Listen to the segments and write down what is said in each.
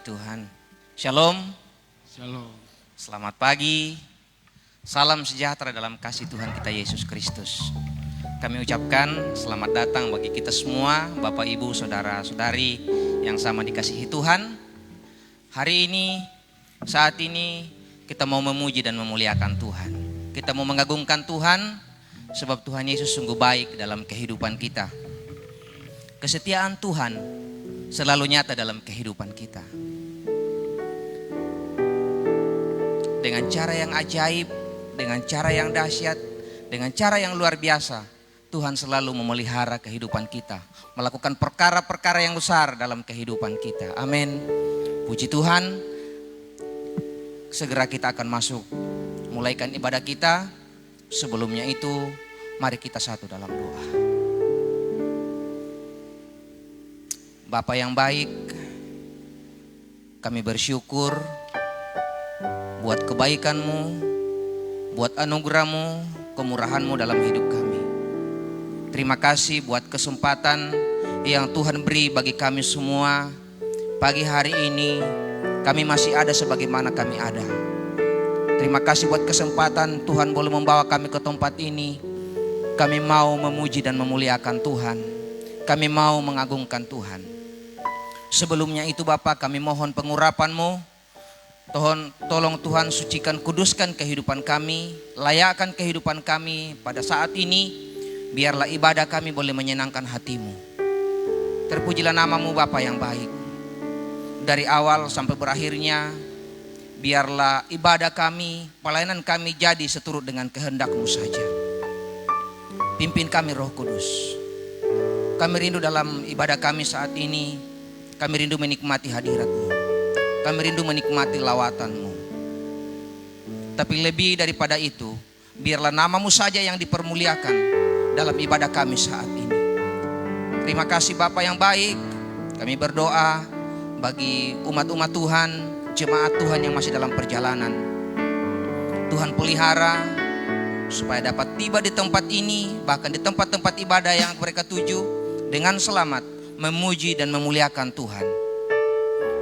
Tuhan. Shalom. Shalom. Selamat pagi. Salam sejahtera dalam kasih Tuhan kita Yesus Kristus. Kami ucapkan selamat datang bagi kita semua, Bapak, Ibu, Saudara-saudari yang sama dikasihi Tuhan. Hari ini, saat ini kita mau memuji dan memuliakan Tuhan. Kita mau mengagungkan Tuhan sebab Tuhan Yesus sungguh baik dalam kehidupan kita. Kesetiaan Tuhan selalu nyata dalam kehidupan kita. Dengan cara yang ajaib, dengan cara yang dahsyat, dengan cara yang luar biasa, Tuhan selalu memelihara kehidupan kita, melakukan perkara-perkara yang besar dalam kehidupan kita. Amin. Puji Tuhan. Segera kita akan masuk, mulaikan ibadah kita. Sebelumnya itu, mari kita satu dalam doa. Bapa yang baik, kami bersyukur buat kebaikan-Mu, buat anugerah-Mu, kemurahan-Mu dalam hidup kami. Terima kasih buat kesempatan yang Tuhan beri bagi kami semua. Pagi hari ini kami masih ada sebagaimana kami ada. Terima kasih buat kesempatan Tuhan boleh membawa kami ke tempat ini. Kami mau memuji dan memuliakan Tuhan. Kami mau mengagungkan Tuhan. Sebelumnya itu Bapa, kami mohon pengurapan-Mu. Tolong Tuhan sucikan, kuduskan kehidupan kami, layakkan kehidupan kami pada saat ini. Biarlah ibadah kami boleh menyenangkan hati-Mu. Terpujilah nama-Mu Bapa yang baik. Dari awal sampai berakhirnya, biarlah ibadah kami, pelayanan kami jadi seturut dengan kehendak-Mu saja. Pimpin kami Roh Kudus. Kami rindu dalam ibadah kami saat ini, kami rindu menikmati hadirat-Mu. Kami rindu menikmati lawatan-Mu. Tapi lebih daripada itu, biarlah nama-Mu saja yang dipermuliakan dalam ibadah kami saat ini. Terima kasih Bapa yang baik. Kami berdoa bagi umat-umat Tuhan, jemaat Tuhan yang masih dalam perjalanan. Tuhan pelihara supaya dapat tiba di tempat ini, bahkan di tempat-tempat ibadah yang mereka tuju dengan selamat, memuji dan memuliakan Tuhan.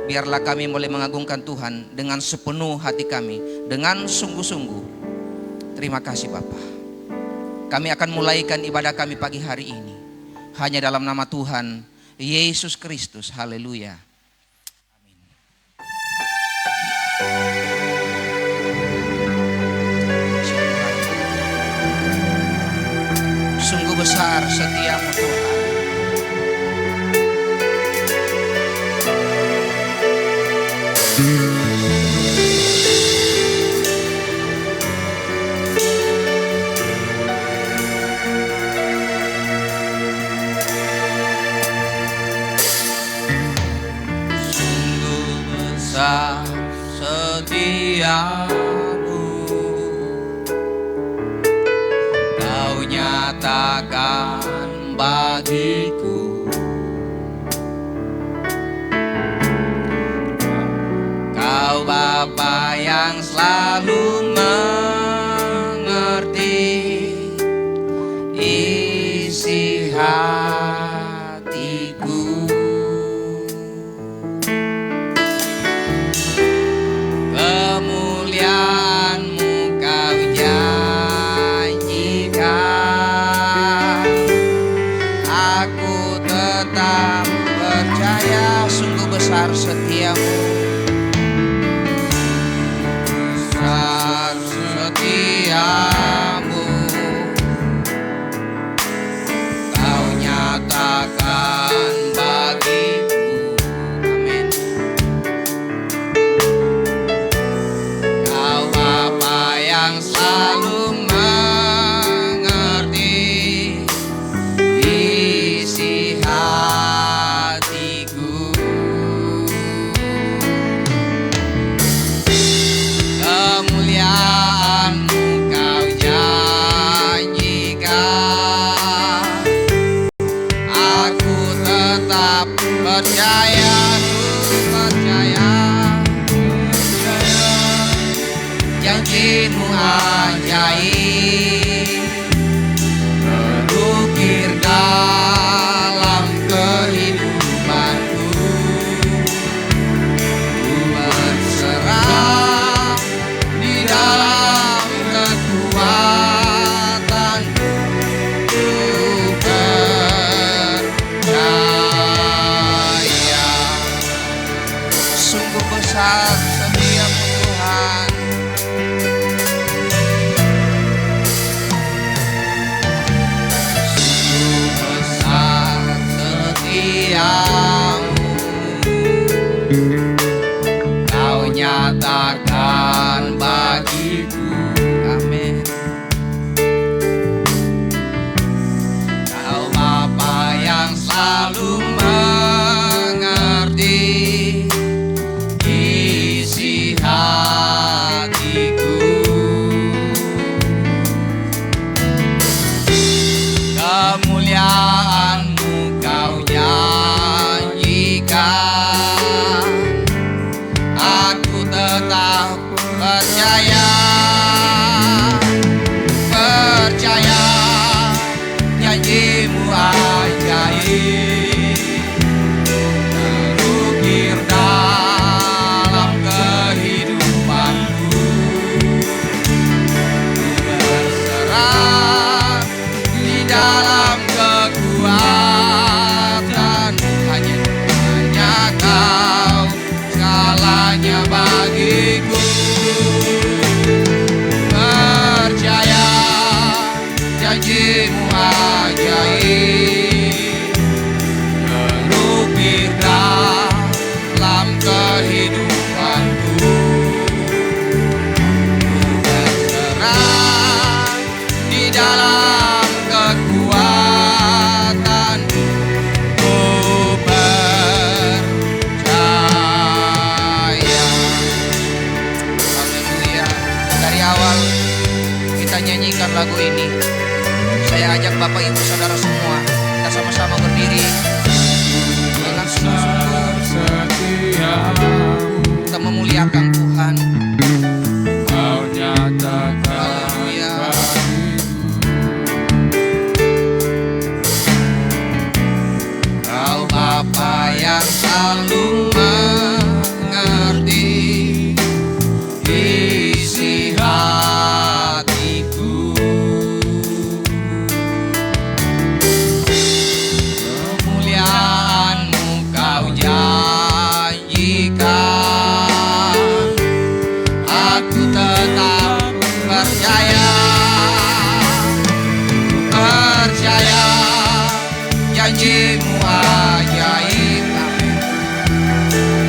Biarlah kami boleh mengagungkan Tuhan dengan sepenuh hati kami, dengan sungguh-sungguh. Terima kasih Bapa. Kami akan mulaikan ibadah kami pagi hari ini hanya dalam nama Tuhan Yesus Kristus. Haleluya. Amin. Sungguh besar setiamu Tuhan. Sungguh besar setiamu, Kau nyatakan bagiku. Kau Bapa yang selalu mengerti isi hatiku. Kemuliaan-Mu Kau janjikan. Aku tetap percaya sungguh besar setiamu. Setiamu, Kau nyatakan bagiku. Amin. Kau Bapa yang selalu mengerti isi hatiku. dalam kekuatan, hanya Kau segalanya bagiku. Percaya janji-Mu ajaib, terukir dalam kehidupanku. Berserah di dalam kekuatan, ku percaya. Haleluya. Dari awal kita nyanyikan lagu ini, saya ajak Bapak Ibu Saudara semua, kita sama-sama berdiri dengan sungguh-sungguh kita memuliakan Tuhan. Kau nyatakan Kau Bapa yang selalu mengerti isi hatiku. Kemuliaan-Mu Kau janjikan, aku tetap percaya. Percaya janji-Mu ajaib,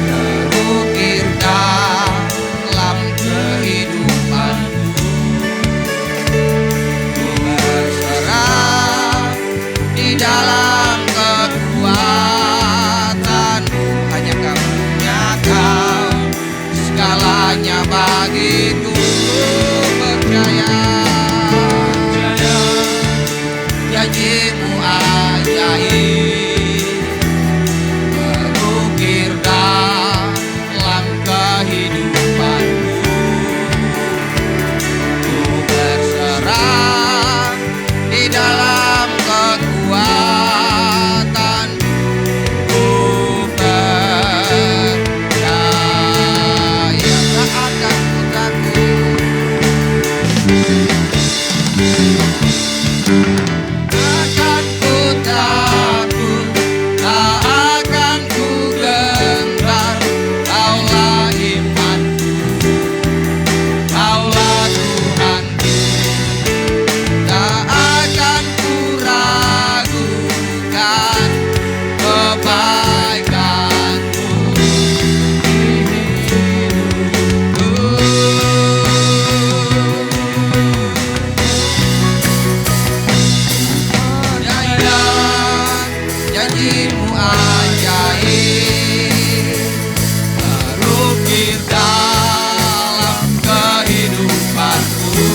terukir dalam kehidupanku. Ku berserah di dalam kekuatan, hanya Kau segalanya bagiku. Percaya janji-Mu ajaib, terukir dalam kehidupanku. Ku berserah di dalam kekuatan, ku percaya. Tak akan ku takut, takkan ku takut, tak akan ku gentar. Kaulah imanku, Kaulah Tuhanku, tak akan ku ragukan kebaikan-Mu di hidupku. Janji-Mu ajaib, terukir dalam kehidupanku.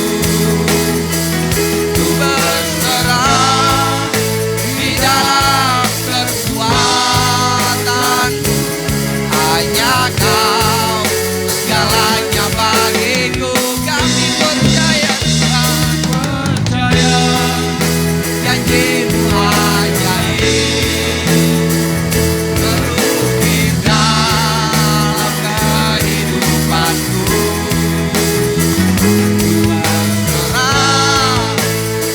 Ku berserah di dalam kekuatan, hanya Kau segalanya bagiku. Kami percaya Tuhan, percaya janji-Mu ajaib, terukir dalam kehidupanku. Berserah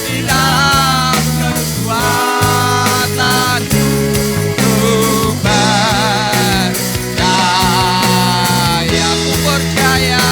di dalam kekuatan, ku percaya, ku percaya.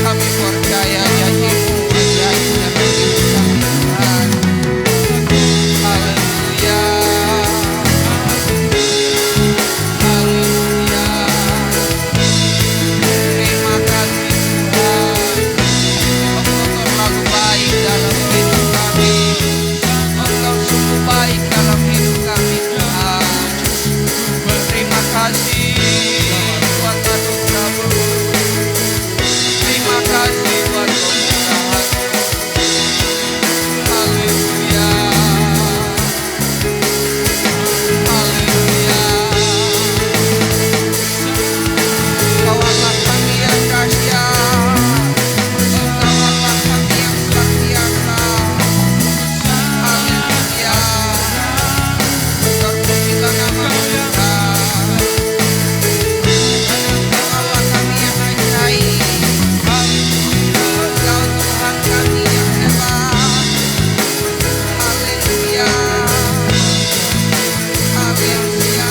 Kami percaya janji-Mu ajaib dalam hidup kami Tuhan. Haleluya. Haleluya. Terima kasih Tuhan. Engkau terlalu baik dalam hidup kami. Engkau sungguh baik dalam hidup kami Tuhan. Terima kasih buat anugerah-Mu. Terima kasih buat kemurahan. Haleluya. Haleluya. Engkau Allah kami yang dahsyat. Engkau Allah kami yang luar biasa. Haleluya. Terpujilah nama-Mu Tuhan. Engkau Allah kami yang ajaib. Engkau Tuhan kami yang hebat. Haleluya. Haleluya.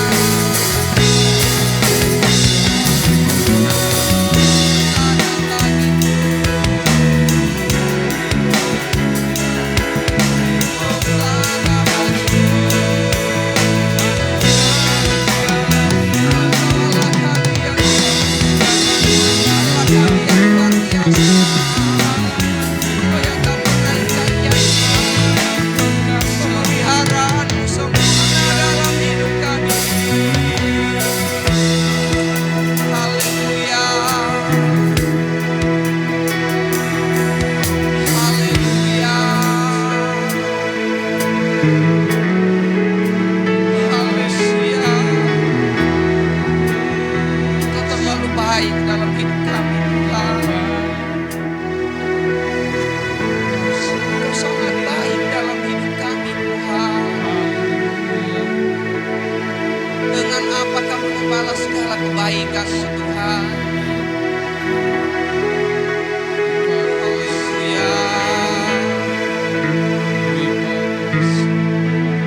Pemeliharaan-Mu sempurna dalam hidup kami. Haleluya. Haleluya. Haleluya. Engkau terlalu baik dalam hidup kami Tuhan. Engkau sangat baik dalam hidup kami Tuhan. Dengan apa Kamu membalas segala kebaikan-Mu Tuhan. Haleluya.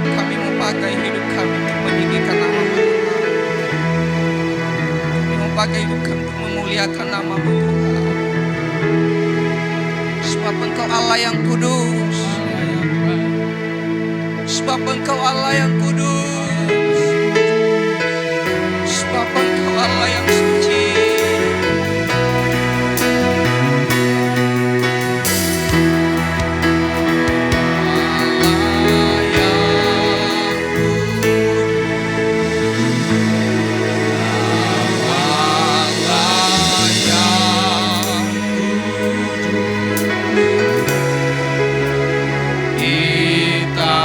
Kami mau pakai hidup kami untuk meninggikan nama-Mu Tuhan. Kami mau pakai hidup kami untuk memuliakan nama-Mu Tuhan. Sebab Engkau Allah yang kudus. Sebab Engkau Allah yang kudus. Sebab Engkau Allah yang suci. Allah yang Allah yang kita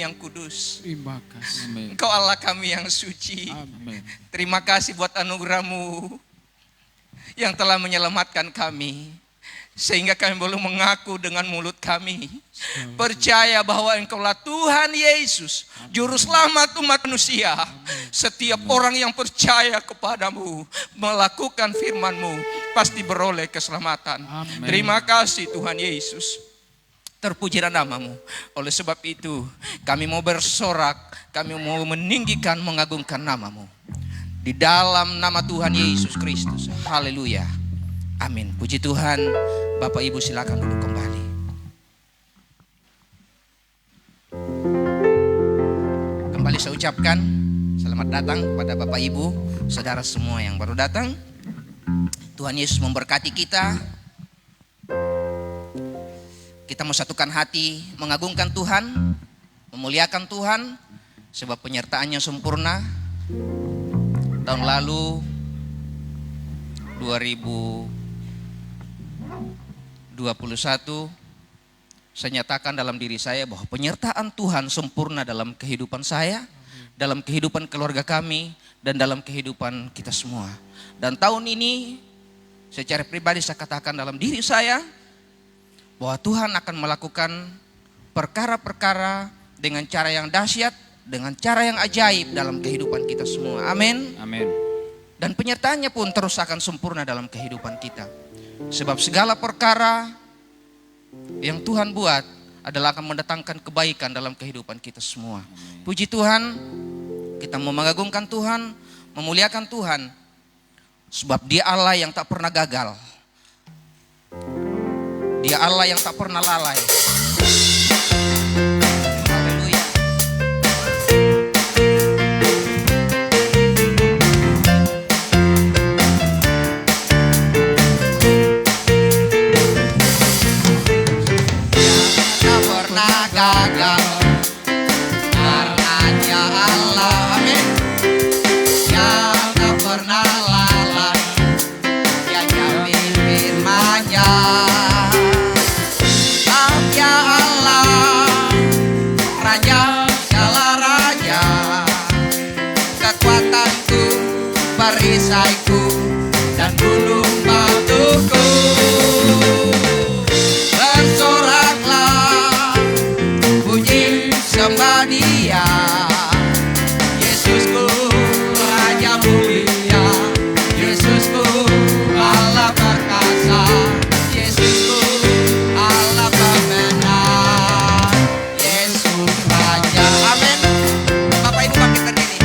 yang kudus. Terima kasih. Amin. Engkau Allah kami yang suci. Amin. Terima kasih buat anugerah-Mu yang telah menyelamatkan kami. Sehingga kami boleh mengaku dengan mulut kami. Percaya bahwa Engkaulah Tuhan Yesus, Juru Selamat umat manusia. Setiap orang yang percaya kepadamu, melakukan firman-Mu, pasti beroleh keselamatan. Amin. Terima kasih Tuhan Yesus. Terpujilah nama-Mu. Oleh sebab itu, kami mau bersorak, kami mau meninggikan, mengagungkan nama-Mu. Di dalam nama Tuhan Yesus Kristus. Haleluya. Amin. Puji Tuhan. Bapak Ibu silakan duduk kembali. Kembali saya ucapkan selamat datang kepada Bapak Ibu, saudara semua yang baru datang. Tuhan Yesus memberkati kita. Kita mau satukan hati, mengagungkan Tuhan, memuliakan Tuhan, sebab penyertaannya sempurna. Tahun lalu 2021 saya nyatakan dalam diri saya bahwa penyertaan Tuhan sempurna dalam kehidupan saya, dalam kehidupan keluarga kami, dan dalam kehidupan kita semua. Dan tahun ini secara pribadi saya katakan dalam diri saya bahwa Tuhan akan melakukan perkara-perkara dengan cara yang dahsyat, dengan cara yang ajaib dalam kehidupan kita semua. Amin. Amin. Dan penyertaannya pun terus akan sempurna dalam kehidupan kita. Sebab segala perkara yang Tuhan buat adalah akan mendatangkan kebaikan dalam kehidupan kita semua. Puji Tuhan, kita mau mengagungkan Tuhan, memuliakan Tuhan. Sebab Dia Allah yang tak pernah gagal. Dia Allah yang tak pernah lalai. Haleluya. Gagal karena Dia Allah, amin. Yang tak pernah lalai, Dia jamin firman-Nya. Dia Allah, Raja segala raja, kekuatanku, perisaiku, dan gunung batuku. Bersoraklah, puji sembah Dia, Yesusku Raja mulia, Yesusku Allah perkasa, Yesusku Allah pemenang, Yesus Raja. Amin. Bapak Ibu bangkit berdiri.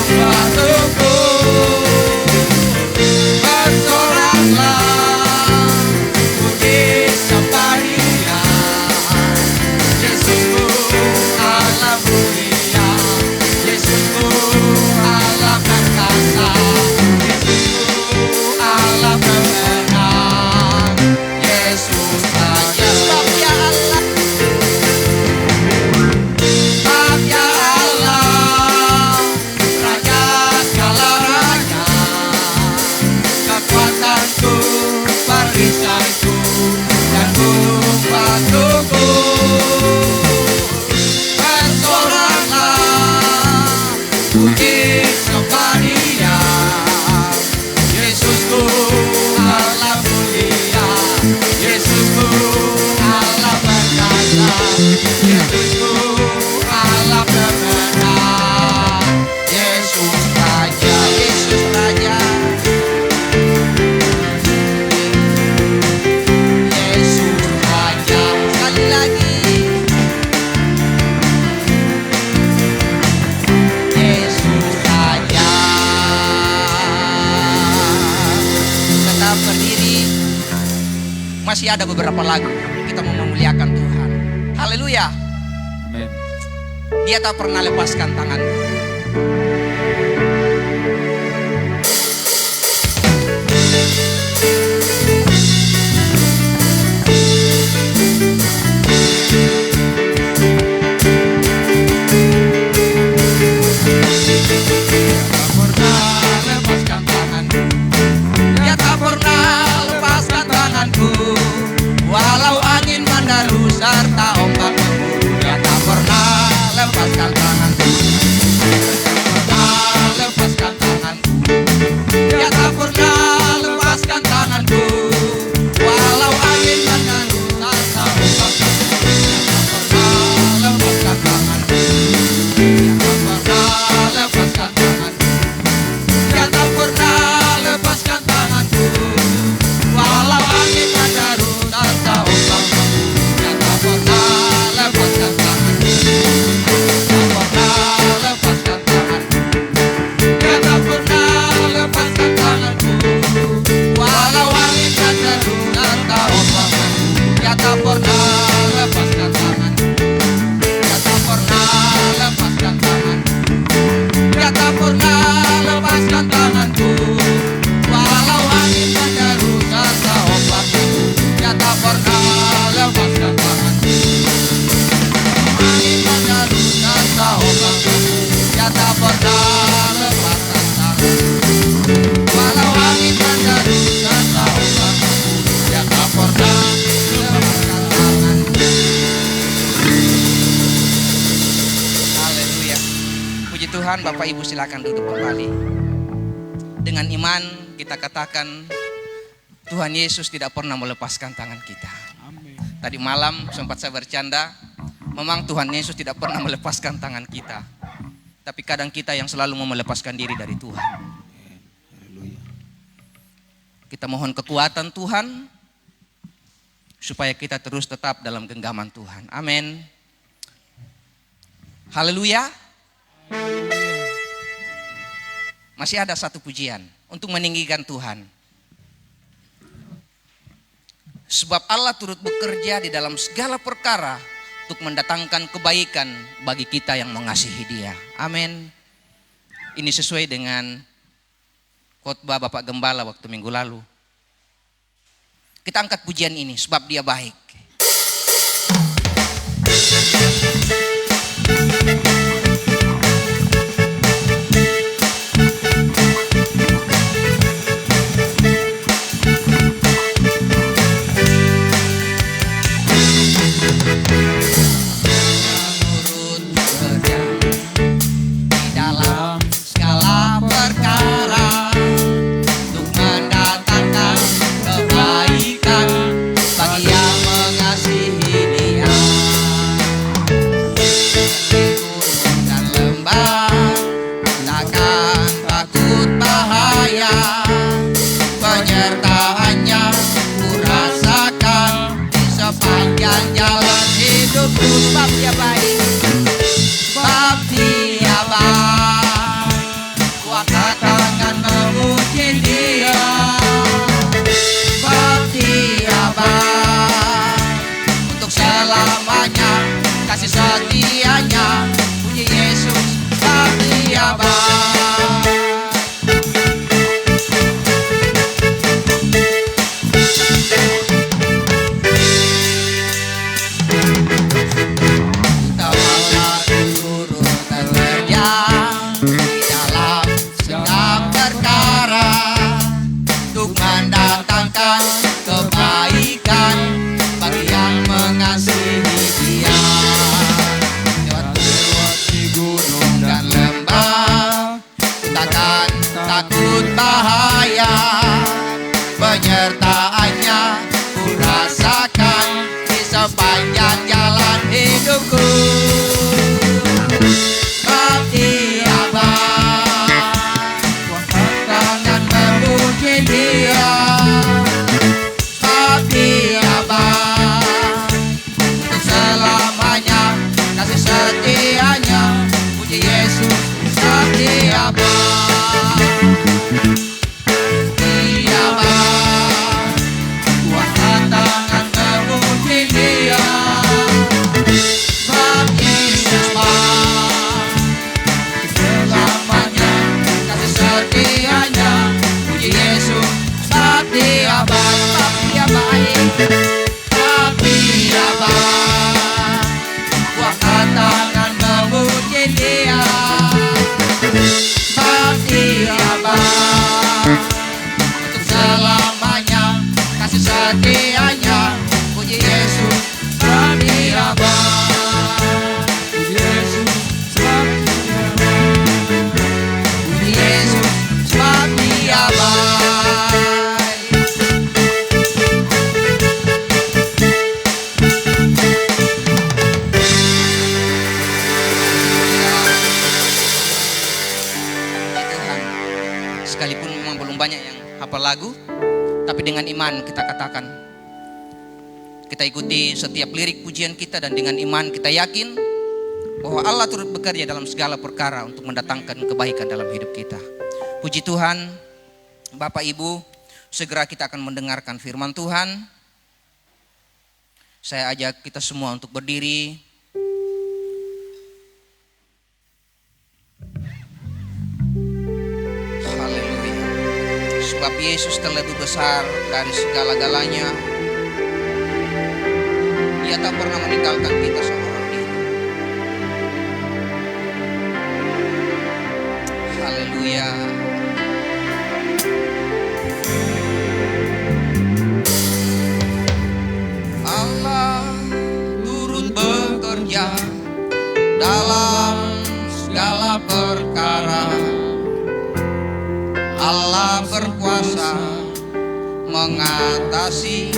sepatuku. Bersoraklah puji sembah Dia, Yesusku Allah mulia, Yesusku Allah perkasa, Yesusku Allah pemenang, Yesus saja. Sebab Dia Allah, sebab Dia Allah, Raja segala raja, kekuatanku, perisaiku, dan bulu batuku. Bersoraklah puji sembah Dia, Yesusku Allah mulia, Yesusku Allah perkasa, Yesusku Allah pemenang, Yesus Raja, Yesus Raja, Yesus Raja. Sekali lagi, Yesus Raja. Tetap berdiri. Masih ada beberapa lagu kita mau memuliakan Tuhan. Haleluya. Amin. Dia tak pernah lepaskan tanganmu. Tak pernah lepaskan tanganku. Dia tak pernah lepaskan tanganku. Walau angin mendalu serta ombak mengulu, Dia tak pernah lepaskan tanganku. Tak pernah lepaskan tanganku. Dia tak pernah lepaskan tanganku. Walau angin mendalu serta ombak mengulu, Dia tak pernah lepaskan tanganku. Dia tak pernah lepaskan tanganku. Dia tak pernah lepaskan tanganku. Walau angin mendaru serta ombak mengulu, Dia tak pernah lepaskan tanganku. Tak pernah lepaskan tanganku. Dia tak pernah lepaskan tanganku. Walau angin mendaru serta ombak mengulu, Dia tak pernah lepaskan tanganku. Dia tak pernah lepaskan tanganku. Dia tak pernah lepaskan tanganku. Walau angin mendaru serta ombak mengulu, Dia tak pernah lepaskan tanganku. Angin mendaru serta ombak mengulu, Dia tak pernah lepaskan tanganku. Walau angin mendaru serta ombak mengulu, Dia tak pernah lepaskan tanganku. Haleluya. Puji Tuhan. Bapak Ibu silakan duduk kembali. Dengan iman kita katakan Tuhan Yesus tidak pernah melepaskan tangan kita. Amin. Tadi malam sempat saya bercanda, memang Tuhan Yesus tidak pernah melepaskan tangan kita. Tapi kadang kita yang selalu mau melepaskan diri dari Tuhan. Kita mohon kekuatan Tuhan supaya kita terus tetap dalam genggaman Tuhan. Amin. Haleluya. Masih ada satu pujian untuk meninggikan Tuhan. Sebab Allah turut bekerja di dalam segala perkara untuk mendatangkan kebaikan bagi kita yang mengasihi Dia. Amin. Ini sesuai dengan khotbah Bapak Gembala waktu minggu lalu. Kita angkat pujian ini sebab Dia baik. Bagi yang banyak yang hafal lagu, tapi dengan iman kita katakan, kita ikuti setiap lirik pujian kita, dan dengan iman kita yakin bahwa Allah turut bekerja dalam segala perkara untuk mendatangkan kebaikan dalam hidup kita. Puji Tuhan. Bapak Ibu, segera kita akan mendengarkan firman Tuhan. Saya ajak kita semua untuk berdiri. Haleluya. Sebab Yesus terlebih besar dari segala-galanya. Dia tak pernah meninggalkan kita seorang diri. Haleluya. Allah turut bekerja dalam segala perkara. Allah berkuasa mengatasi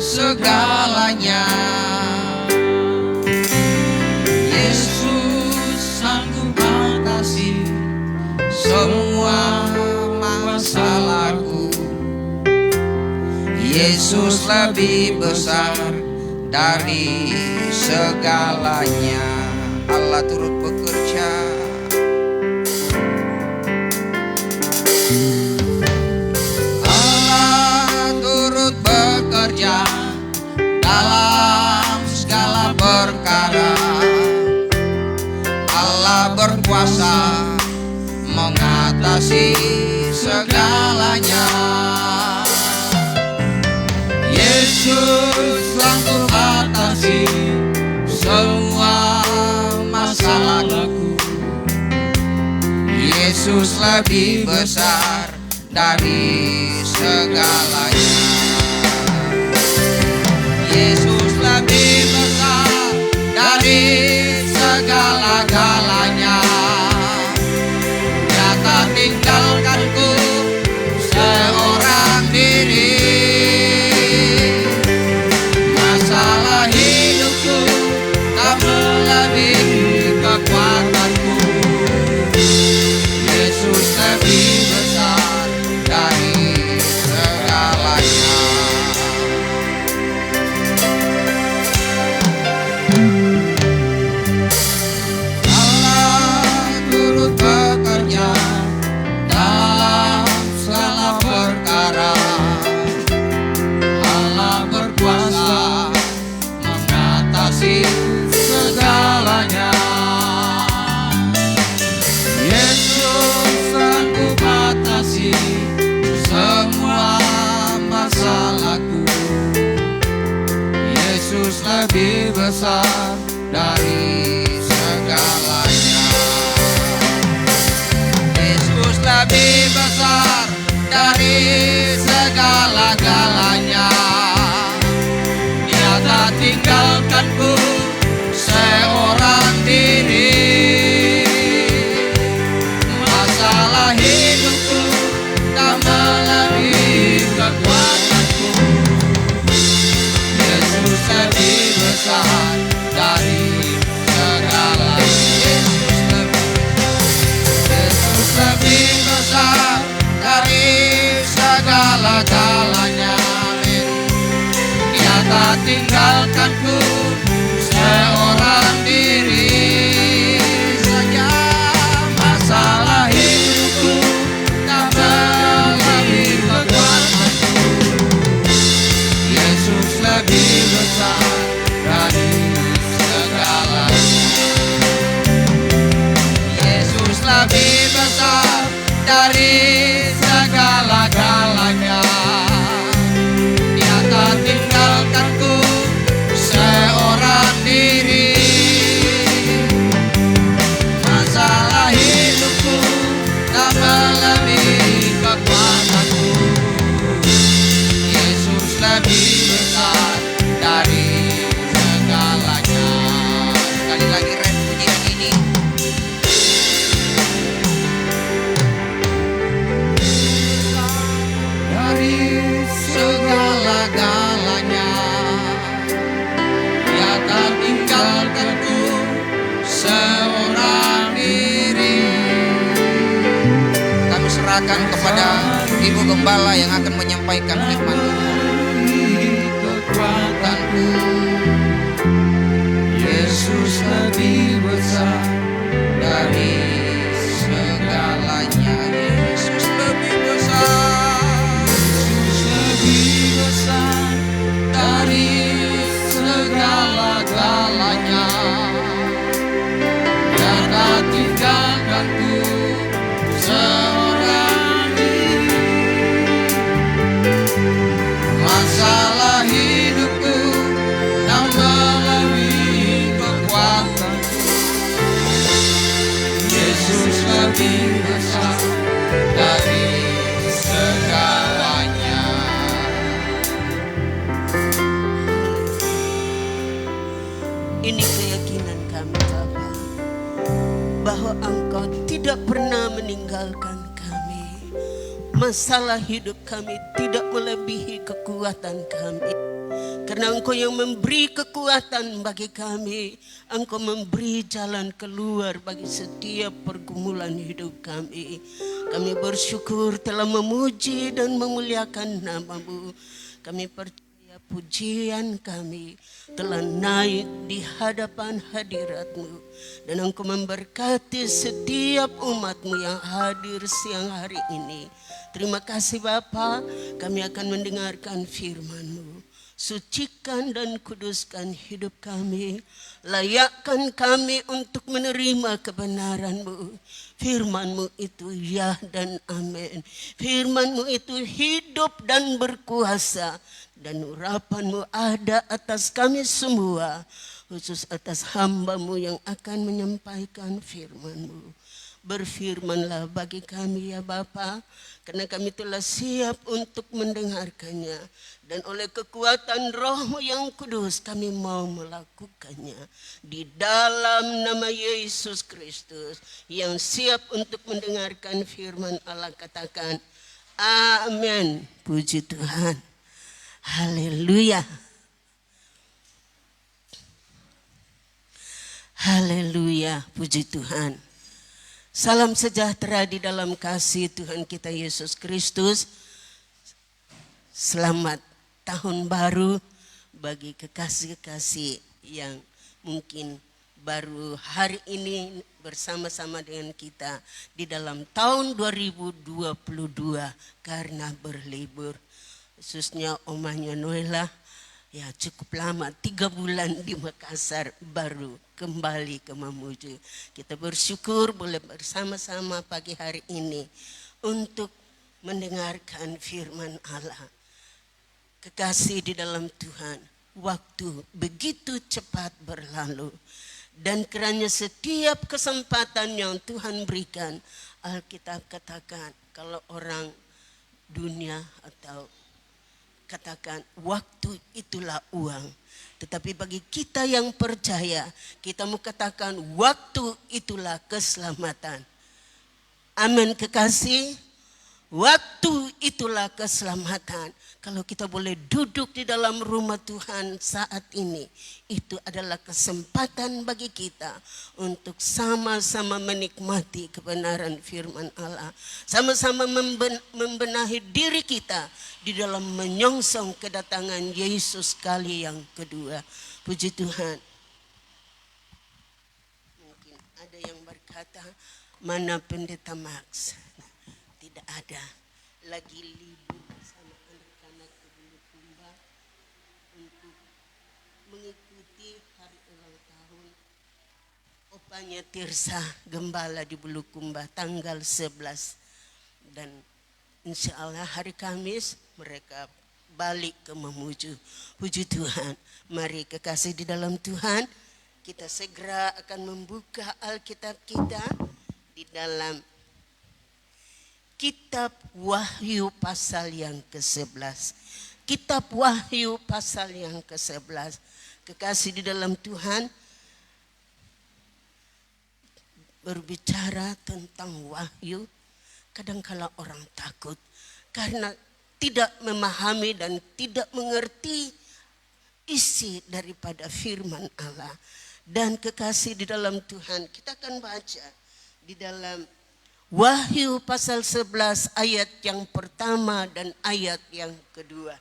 segalanya. Yesus sanggup mengatasi semua masalahku. Yesus lebih besar dari segalanya. Allah turut bekerja. Allah turut bekerja dalam segala perkara. Allah berkuasa mengatasi segalanya. Yesus sanggup atasi semua masalahku. Yesus lebih besar dari segalanya. Yesus lebih besar dari segala-galanya. Dia tak tinggalkanku seorang diri. Masalah hidupku tak melebihi kekuatanku. Yesus lebih besar dari segalanya. Allah turut bekerja dalam segala perkara. Allah berkuasa mengatasi segalanya. Yesus sanggup atasi semua masalahku. Yesus lebih besar dari segalanya. Yesus lebih besar dari segala-galanya. Dia tak tinggalkanku seorang diri. Masalah hidupku tak melebihi kekuatanku. Yesus lebih besar dari segalanya. Yesus lebih besar dari segala-galanya. Dia tak tinggalkanku seorang diri saja. Masalah hidupku tak melebihi kekuatanku. Yesus lebih besar dari segalanya. Yesus lebih besar dari segala-galanya. Dia tak tinggalkanku seorang diri. Masalah hidupku tak melebihi kekuatanku. Yesus lebih besar dari segalanya. Sekali lagi ref pujian ini. Dari segala-galanya. Dia tak tinggalkanku seorang diri. Kami serahkan kepada Ibu Gembala yang akan menyampaikan firman Tuhan. Kekuatanku, Yesus lebih besar Dari segalanya Yesus lebih besar. Yesus lebih besar Dari segala-galanya. Jangan tinggalkanku seorang diri. Masalah hidupku Tak melebihi kekuatan. Yesus lebih besar dari segalanya. Ini keyakinan kami Bapa, bahwa Engkau tidak pernah meninggalkan kami. Masalah hidup kami tidak melebihi kekuatan kami. Karena Engkau yang memberi kekuatan bagi kami. Engkau memberi jalan keluar bagi setiap pergumulan hidup kami. Kami bersyukur telah memuji dan memuliakan nama-Mu. Kami percaya pujian kami telah naik di hadapan hadirat-Mu. Dan Engkau memberkati setiap umat-Mu yang hadir siang hari ini. Terima kasih Bapa, kami akan mendengarkan firman-Mu. Sucikan dan kuduskan hidup kami. Layakkan kami untuk menerima kebenaran-Mu. Firman-Mu itu ya dan amin. Firman-Mu itu hidup dan berkuasa. Dan urapan-Mu ada atas kami semua. Khusus atas hamba-Mu yang akan menyampaikan firman-Mu. Berfirmanlah bagi kami ya Bapa, karena kami telah siap untuk mendengarkannya. Dan oleh kekuatan Roh-Mu yang kudus kami mau melakukannya. Di dalam nama Yesus Kristus yang siap untuk mendengarkan firman Allah, katakan amin. Puji Tuhan. Haleluya. Haleluya. Puji Tuhan. Salam sejahtera di dalam kasih Tuhan kita Yesus Kristus. Selamat tahun baru bagi kekasih-kekasih yang mungkin baru hari ini bersama-sama dengan kita di dalam tahun 2022 karena berlibur. Khususnya omahnya Noela, ya cukup lama, 3 bulan di Makassar baru kembali ke Mamuju. Kita bersyukur boleh bersama-sama pagi hari ini untuk mendengarkan firman Allah. Kekasih di dalam Tuhan, waktu begitu cepat berlalu. Dan kerana setiap kesempatan yang Tuhan berikan, Alkitab katakan kalau orang dunia atau katakan waktu itulah uang. Tetapi bagi kita yang percaya, kita mau katakan waktu itulah keselamatan. Amin kekasih. Waktu itulah keselamatan. Kalau kita boleh duduk di dalam rumah Tuhan saat ini, itu adalah kesempatan bagi kita untuk sama-sama menikmati kebenaran firman Allah. Sama-sama membenahi diri kita di dalam menyongsong kedatangan Yesus kali yang kedua. Puji Tuhan. Mungkin ada yang berkata, mana pendeta Max? Tidak ada. Lagi libur bersama anak-anak ke Bulukumba untuk mengikuti hari ulang tahun opanya Tirsa Gembala di Bulukumba tanggal 11. Dan insya Allah hari Kamis mereka balik ke Mamuju. Puji Tuhan. Mari kekasih di dalam Tuhan, kita segera akan membuka Alkitab kita di dalam Kitab Wahyu pasal yang ke-11. Kitab Wahyu pasal yang ke-11. Kekasih di dalam Tuhan, berbicara tentang wahyu, kadangkala orang takut karena tidak memahami dan tidak mengerti isi daripada firman Allah. Dan kekasih di dalam Tuhan, kita akan baca di dalam Wahyu pasal 11 ayat yang pertama dan ayat yang kedua.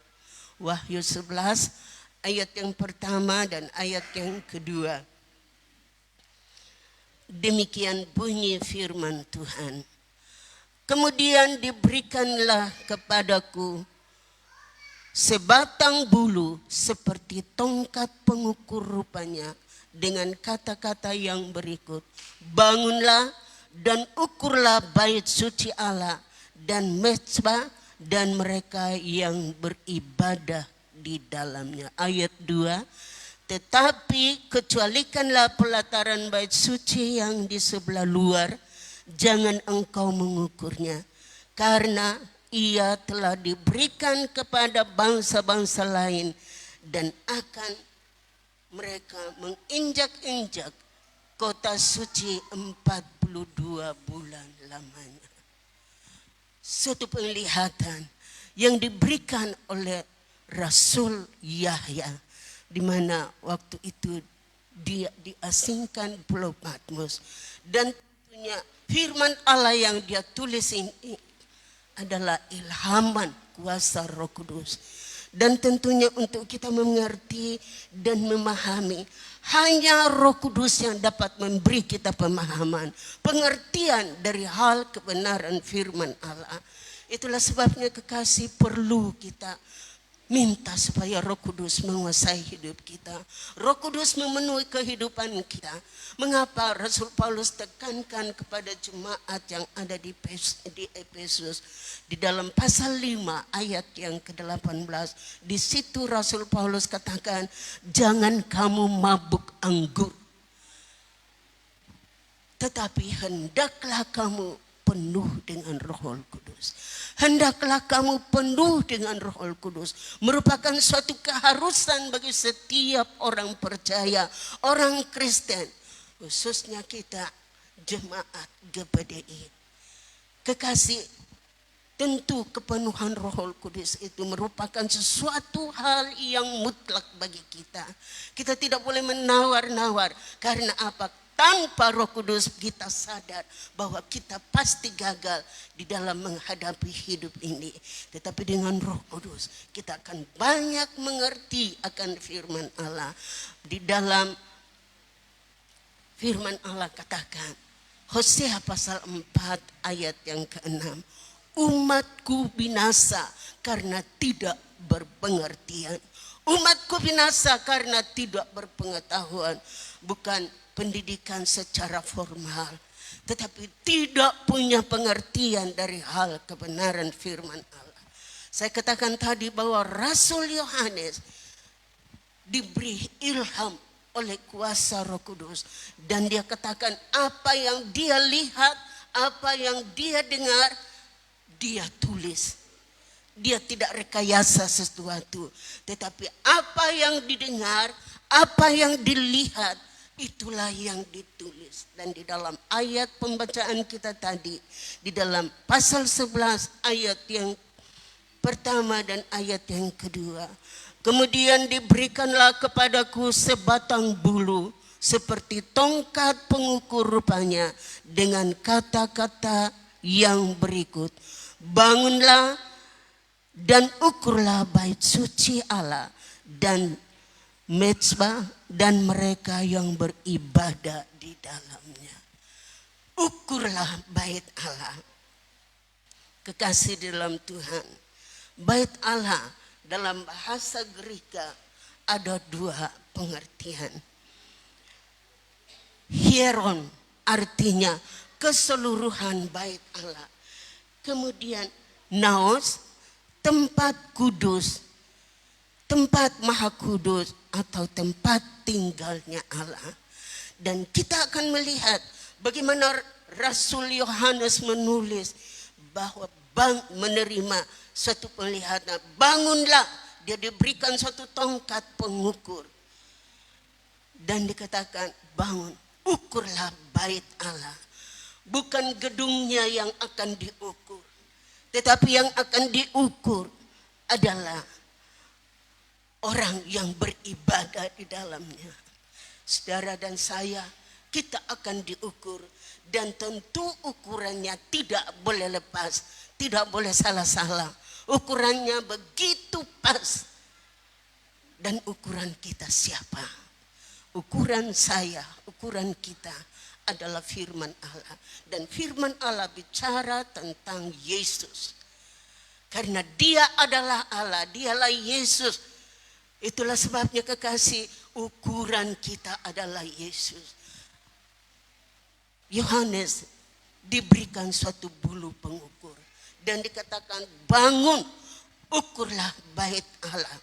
Wahyu 11 ayat yang pertama dan ayat yang kedua. Demikian bunyi firman Tuhan. Kemudian diberikanlah kepadaku sebatang bulu seperti tongkat pengukur rupanya, dengan kata-kata yang berikut. Bangunlah dan ukurlah bait suci Allah dan mezbah dan mereka yang beribadah di dalamnya. Ayat 2. Tetapi kecualikanlah pelataran bait suci yang di sebelah luar, jangan engkau mengukurnya, karena ia telah diberikan kepada bangsa-bangsa lain dan akan mereka menginjak-injak kota suci 42 bulan lamanya. Suatu penglihatan yang diberikan oleh Rasul Yahya, di mana waktu itu dia diasingkan Pulau Patmos, dan tentunya firman Allah yang dia tulis ini adalah ilhaman kuasa Roh Kudus. Dan tentunya untuk kita mengerti dan memahami, hanya Roh Kudus yang dapat memberi kita pemahaman, pengertian dari hal kebenaran firman Allah. Itulah sebabnya kekasih perlu kita minta supaya Roh Kudus menguasai hidup kita. Roh Kudus memenuhi kehidupan kita. Mengapa Rasul Paulus tekankan kepada jemaat yang ada di Efesus di dalam pasal 5 ayat yang ke-18. Di situ Rasul Paulus katakan, jangan kamu mabuk anggur, tetapi hendaklah kamu penuh dengan Roh Kudus. Hendaklah kamu penuh dengan Roh Kudus. Merupakan suatu keharusan bagi setiap orang percaya, orang Kristen, khususnya kita jemaat GPDI. Kekasih, tentu kepenuhan Roh Kudus itu merupakan sesuatu hal yang mutlak bagi kita. Kita tidak boleh menawar-nawar. Karena apa? Tanpa Roh Kudus kita sadar bahwa kita pasti gagal di dalam menghadapi hidup ini. Tetapi dengan Roh Kudus kita akan banyak mengerti akan firman Allah. Di dalam firman Allah katakan, Hosea pasal 4 ayat yang ke-6. Umatku binasa karena tidak berpengertian. Umatku binasa karena tidak berpengetahuan. Bukan pendidikan secara formal, tetapi tidak punya pengertian dari hal kebenaran firman Allah. Saya katakan tadi bahwa Rasul Yohanes diberi ilham oleh kuasa Roh Kudus, dan dia katakan apa yang dia lihat, apa yang dia dengar, dia tulis. Dia tidak rekayasa sesuatu, tetapi apa yang didengar, apa yang dilihat, itulah yang ditulis. Dan di dalam ayat pembacaan kita tadi, di dalam pasal 11 ayat yang pertama dan ayat yang kedua. Kemudian diberikanlah kepadaku sebatang bulu seperti tongkat pengukur rupanya, dengan kata-kata yang berikut. Bangunlah dan ukurlah bait suci Allah dan mezbah dan mereka yang beribadah di dalamnya. Ukurlah bait Allah. Kekasih dalam Tuhan, bait Allah dalam bahasa Greka ada dua pengertian. Hieron artinya keseluruhan bait Allah. Kemudian naos, tempat kudus, tempat maha kudus atau tempat tinggalnya Allah. Dan kita akan melihat bagaimana Rasul Yohanes menulis bahwa menerima suatu penglihatan. Bangunlah, dia diberikan suatu tongkat pengukur. Dan dikatakan bangun, ukurlah bait Allah. Bukan gedungnya yang akan diukur, tetapi yang akan diukur adalah orang yang beribadah di dalamnya. Saudara dan saya kita akan diukur. Dan tentu ukurannya tidak boleh lepas, tidak boleh salah-salah. Ukurannya begitu pas. Dan ukuran kita siapa? Ukuran saya, ukuran kita adalah firman Allah. Dan firman Allah bicara tentang Yesus. Karena dia adalah Allah, dialah Yesus. Itulah sebabnya kekasih, ukuran kita adalah Yesus. Yohanes diberikan suatu bulu pengukur. Dan dikatakan, bangun, ukurlah bait Allah.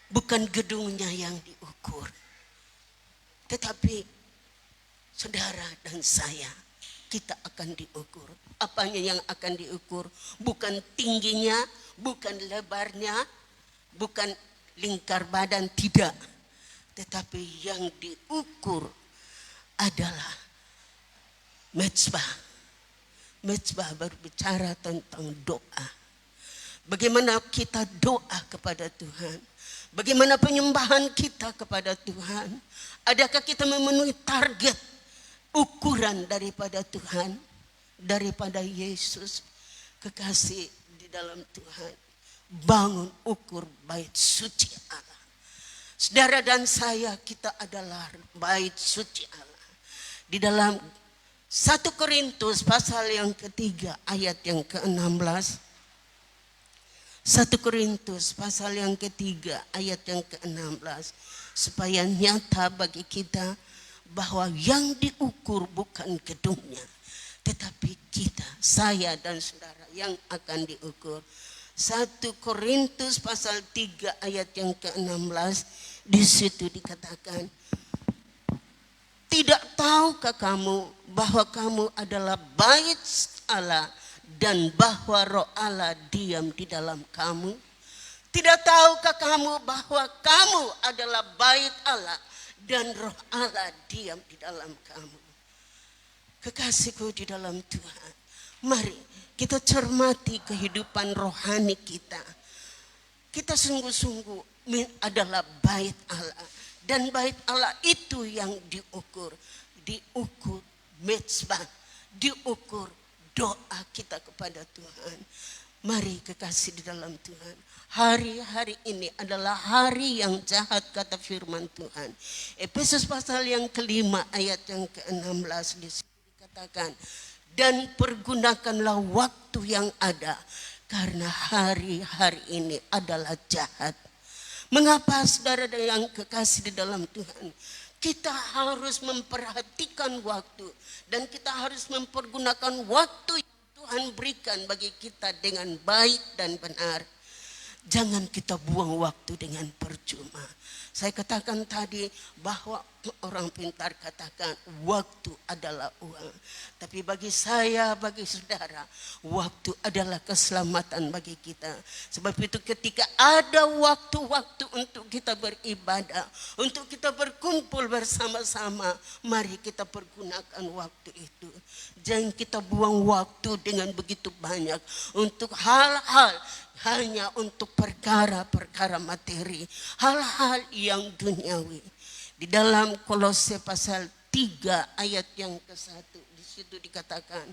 Bukan gedungnya yang diukur. Tetapi saudara dan saya, kita akan diukur. Apanya yang akan diukur? Bukan tingginya, bukan lebarnya, bukan lingkar badan, tidak. Tetapi yang diukur adalah mezbah. Mezbah berbicara tentang doa. Bagaimana kita doa kepada Tuhan. Bagaimana penyembahan kita kepada Tuhan. Adakah kita memenuhi target ukuran daripada Tuhan, daripada Yesus? Kekasih di dalam Tuhan, bangun ukur bait suci Allah. Saudara dan saya, kita adalah bait suci Allah. Di dalam 1 Korintus pasal yang ketiga ayat yang ke-16. 1 Korintus pasal yang ketiga ayat yang ke-16. Supaya nyata bagi kita bahwa yang diukur bukan gedungnya, tetapi kita, saya dan saudara yang akan diukur. 1 Korintus pasal 3 ayat yang ke-16, di situ dikatakan, tidak tahukah kamu bahwa kamu adalah bait Allah dan bahwa roh Allah diam di dalam kamu? Tidak tahukah kamu bahwa kamu adalah bait Allah dan roh Allah diam di dalam kamu? Kekasihku di dalam Tuhan, mari kita cermati kehidupan rohani kita. Kita sungguh-sungguh adalah bait Allah. Dan bait Allah itu yang diukur. Diukur mezbah, diukur doa kita kepada Tuhan. Mari kekasih di dalam Tuhan, hari-hari ini adalah hari yang jahat, kata firman Tuhan. Efesus pasal yang kelima ayat yang ke-16 di situ dikatakan, dan pergunakanlah waktu yang ada, karena hari-hari ini adalah jahat. Mengapa saudara yang kekasih di dalam Tuhan? Kita harus memperhatikan waktu. Dan kita harus mempergunakan waktu yang Tuhan berikan bagi kita dengan baik dan benar. Jangan kita buang waktu dengan percuma. Saya katakan tadi bahwa orang pintar katakan waktu adalah uang. Tapi bagi saya, bagi saudara, waktu adalah keselamatan bagi kita. Sebab itu ketika ada waktu-waktu untuk kita beribadah, untuk kita berkumpul bersama-sama, mari kita pergunakan waktu itu. Jangan kita buang waktu dengan begitu banyak untuk hal-hal hanya untuk perkara-perkara materi, hal-hal yang duniawi. Di dalam Kolose pasal 3 ayat yang ke-1, di situ dikatakan,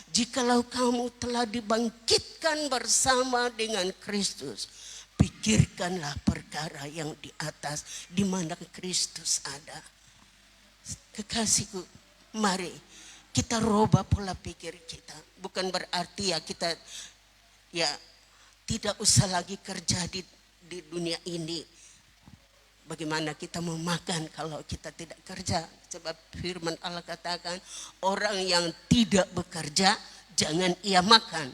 jikalau kamu telah dibangkitkan bersama dengan Kristus, pikirkanlah perkara yang di atas, di mana Kristus ada. Kekasihku, mari kita rubah pola pikir kita. Bukan berarti ya kita tidak usah lagi kerja di dunia ini. Bagaimana kita mau makan kalau kita tidak kerja? Sebab firman Allah katakan, orang yang tidak bekerja jangan ia makan.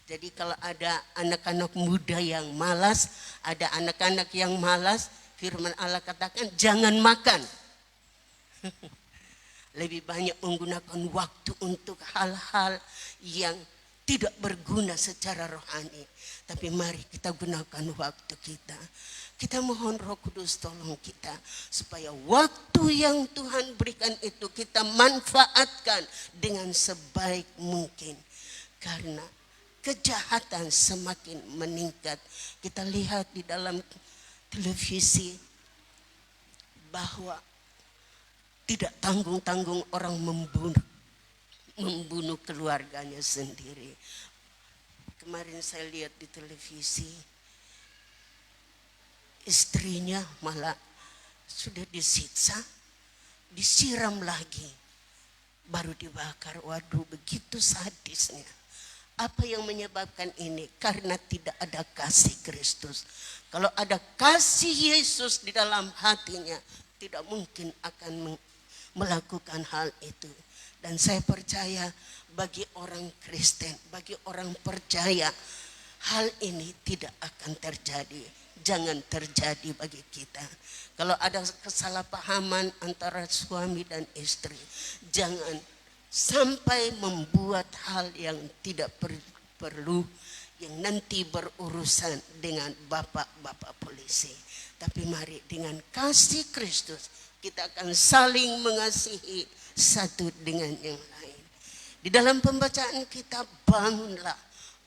Jadi kalau ada anak-anak muda yang malas, ada anak-anak yang malas, firman Allah katakan jangan makan. Lebih banyak menggunakan waktu untuk hal-hal yang tidak berguna secara rohani. Tapi mari kita gunakan waktu kita. Kita mohon Roh Kudus tolong kita. Supaya waktu yang Tuhan berikan itu kita manfaatkan dengan sebaik mungkin. Karena kejahatan semakin meningkat. Kita lihat di dalam televisi bahwa tidak tanggung-tanggung orang membunuh keluarganya sendiri. Kemarin saya lihat di televisi, istrinya malah sudah disiksa, disiram lagi, baru dibakar. Waduh, begitu sadisnya. Apa yang menyebabkan ini? Karena tidak ada kasih Kristus. Kalau ada kasih Yesus di dalam hatinya, tidak mungkin akan melakukan hal itu. Dan saya percaya bagi orang Kristen, bagi orang percaya, hal ini tidak akan terjadi. Jangan terjadi bagi kita. Kalau ada kesalahpahaman antara suami dan istri, jangan sampai membuat hal yang tidak perlu, yang nanti berurusan dengan bapak-bapak polisi. Tapi mari dengan kasih Kristus kita akan saling mengasihi satu dengan yang lain. Di dalam pembacaan kita, bangunlah,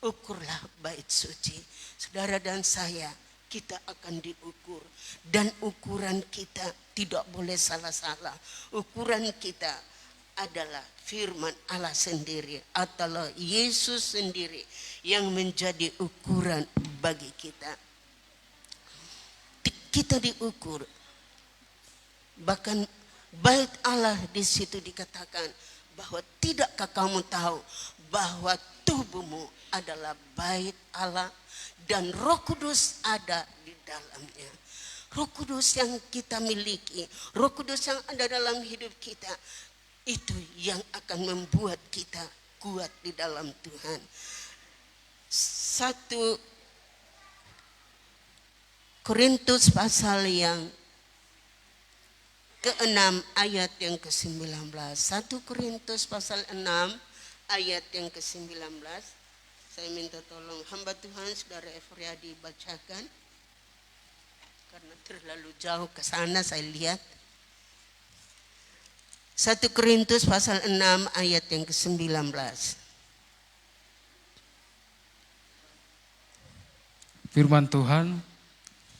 ukurlah bait suci. Saudara dan saya, kita akan diukur. Dan ukuran kita tidak boleh salah-salah. Ukuran kita adalah firman Allah sendiri, adalah Yesus sendiri yang menjadi ukuran bagi kita. Kita diukur. Bahkan bait Allah di situ dikatakan bahwa tidakkah kamu tahu bahwa tubuhmu adalah bait Allah dan Roh Kudus ada di dalamnya. Roh Kudus yang kita miliki, Roh Kudus yang ada dalam hidup kita, itu yang akan membuat kita kuat di dalam Tuhan. 1 Korintus pasal yang ke-6 ayat yang ke-19. 1 Korintus pasal 6 ayat yang ke-19. Saya minta tolong hamba Tuhan Saudara Efriadi bacakan. Karena terlalu jauh ke sana saya lihat. 1 Korintus pasal 6 ayat yang ke-19. Firman Tuhan,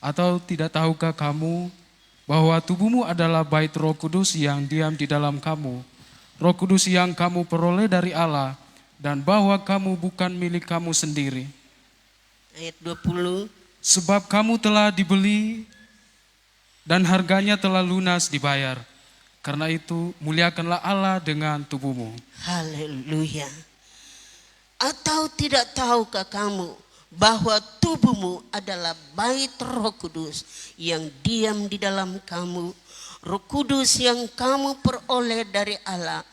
atau tidak tahukah kamu bahwa tubuhmu adalah bait Roh Kudus yang diam di dalam kamu, Roh Kudus yang kamu peroleh dari Allah, dan bahwa kamu bukan milik kamu sendiri. Ayat 20. Sebab kamu telah dibeli dan harganya telah lunas dibayar. Karena itu muliakanlah Allah dengan tubuhmu. Haleluya. Atau tidak tahukah kamu bahwa tubuhmu adalah bait Roh Kudus yang diam di dalam kamu, Roh Kudus yang kamu peroleh dari Allah,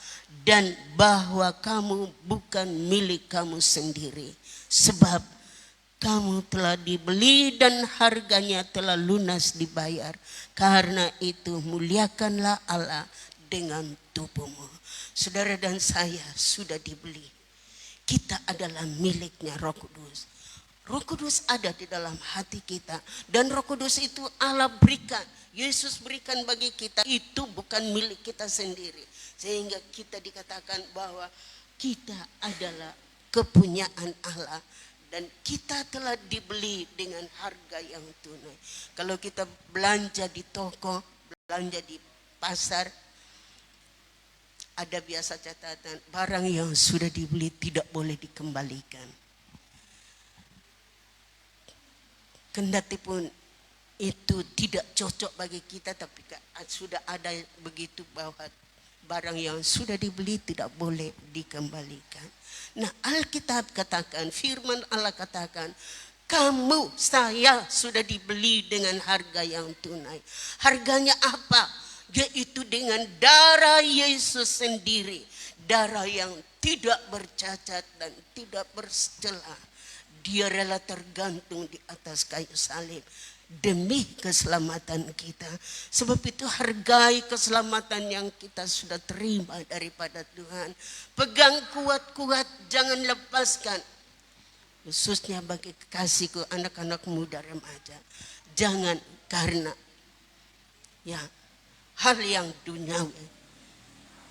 dan bahwa kamu bukan milik kamu sendiri, sebab kamu telah dibeli dan harganya telah lunas dibayar. Karena itu muliakanlah Allah dengan tubuhmu. Saudara dan saya sudah dibeli. Kita adalah miliknya Roh Kudus. Roh Kudus ada di dalam hati kita. Dan Roh Kudus itu Allah berikan. Yesus berikan bagi kita. Itu bukan milik kita sendiri. Sehingga kita dikatakan bahwa kita adalah kepunyaan Allah. Dan kita telah dibeli dengan harga yang tunai. Kalau kita belanja di toko, belanja di pasar, ada biasa catatan, barang yang sudah dibeli tidak boleh dikembalikan. Kendati pun itu tidak cocok bagi kita, tapi sudah ada begitu bahwa barang yang sudah dibeli tidak boleh dikembalikan. Nah, Alkitab katakan, firman Allah katakan, kamu, saya sudah dibeli dengan harga yang tunai. Harganya apa? Yaitu dengan darah Yesus sendiri. Darah yang tidak bercacat dan tidak bercela. Dia rela tergantung di atas kayu salib demi keselamatan kita. Sebab itu hargai keselamatan yang kita sudah terima daripada Tuhan. Pegang kuat-kuat, jangan lepaskan. Khususnya bagi kekasihku anak-anak muda remaja. Jangan karena hal yang duniawi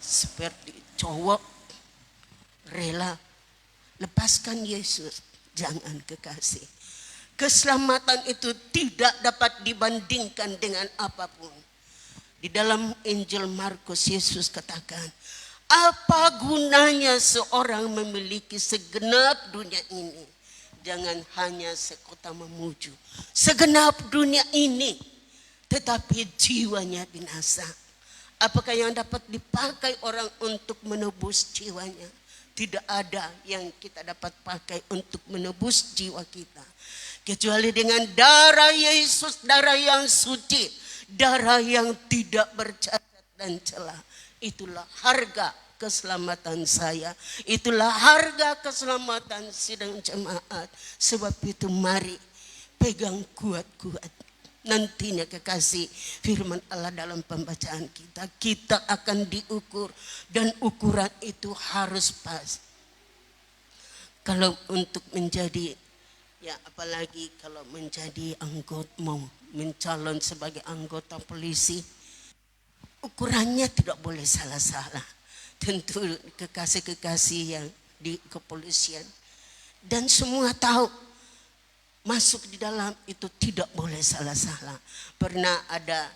seperti cowok rela lepaskan Yesus. Jangan kekasih. Keselamatan itu tidak dapat dibandingkan dengan apapun. Di dalam Injil Markus Yesus katakan, apa gunanya seorang memiliki segenap dunia ini, jangan hanya sekota memuju segenap dunia ini, tetapi jiwanya binasa. Apakah yang dapat dipakai orang untuk menebus jiwanya? Tidak ada yang kita dapat pakai untuk menebus jiwa kita, kecuali dengan darah Yesus, darah yang suci, darah yang tidak bercacat dan celah. Itulah harga keselamatan saya. Itulah harga keselamatan sidang jemaat. Sebab itu mari pegang kuat-kuat. Nantinya kekasih firman Allah dalam pembacaan kita akan diukur, dan ukuran itu harus pas. Kalau untuk menjadi, ya apalagi kalau menjadi anggota, mau mencalon sebagai anggota polisi, ukurannya tidak boleh salah-salah. Tentu kekasih-kekasih yang di kepolisian dan semua tahu masuk di dalam itu tidak boleh salah-salah. Pernah ada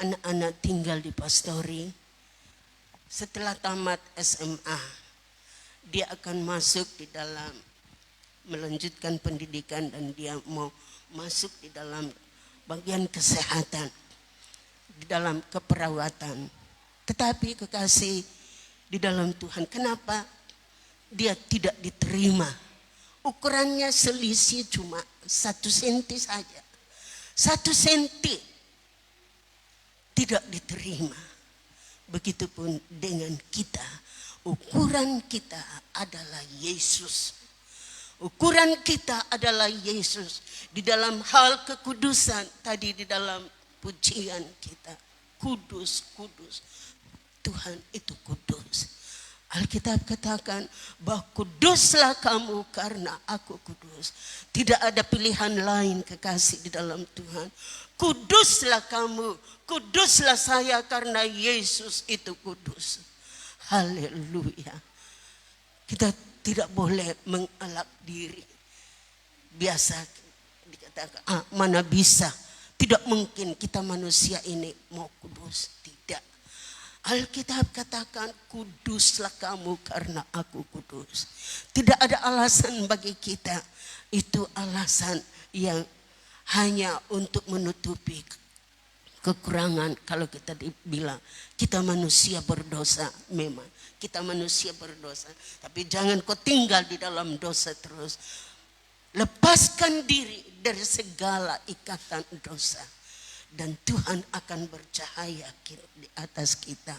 anak-anak tinggal di Pastori, setelah tamat SMA dia akan masuk di dalam melanjutkan pendidikan dan dia mau masuk di dalam bagian kesehatan, di dalam keperawatan. Tetapi kekasih di dalam Tuhan, kenapa dia tidak diterima? Ukurannya selisih cuma 1 senti saja. 1 senti tidak diterima. Begitupun dengan kita. Ukuran kita adalah Yesus. Ukuran kita adalah Yesus. Di dalam hal kekudusan, tadi di dalam pujian kita, kudus, kudus. Tuhan itu kudus. Alkitab katakan bahwa kuduslah kamu karena aku kudus. Tidak ada pilihan lain kekasih di dalam Tuhan. Kuduslah kamu, kuduslah saya karena Yesus itu kudus. Haleluya. Kita tidak boleh mengelak diri. Biasa dikatakan, mana bisa. Tidak mungkin kita manusia ini mau kudus. Tidak. Alkitab katakan kuduslah kamu karena aku kudus. Tidak ada alasan bagi kita. Itu alasan yang hanya untuk menutupi kekurangan. Kalau kita dibilang kita manusia berdosa, memang kita manusia berdosa. Tapi jangan kau tinggal di dalam dosa terus. Lepaskan diri dari segala ikatan dosa. Dan Tuhan akan bercahaya di atas kita.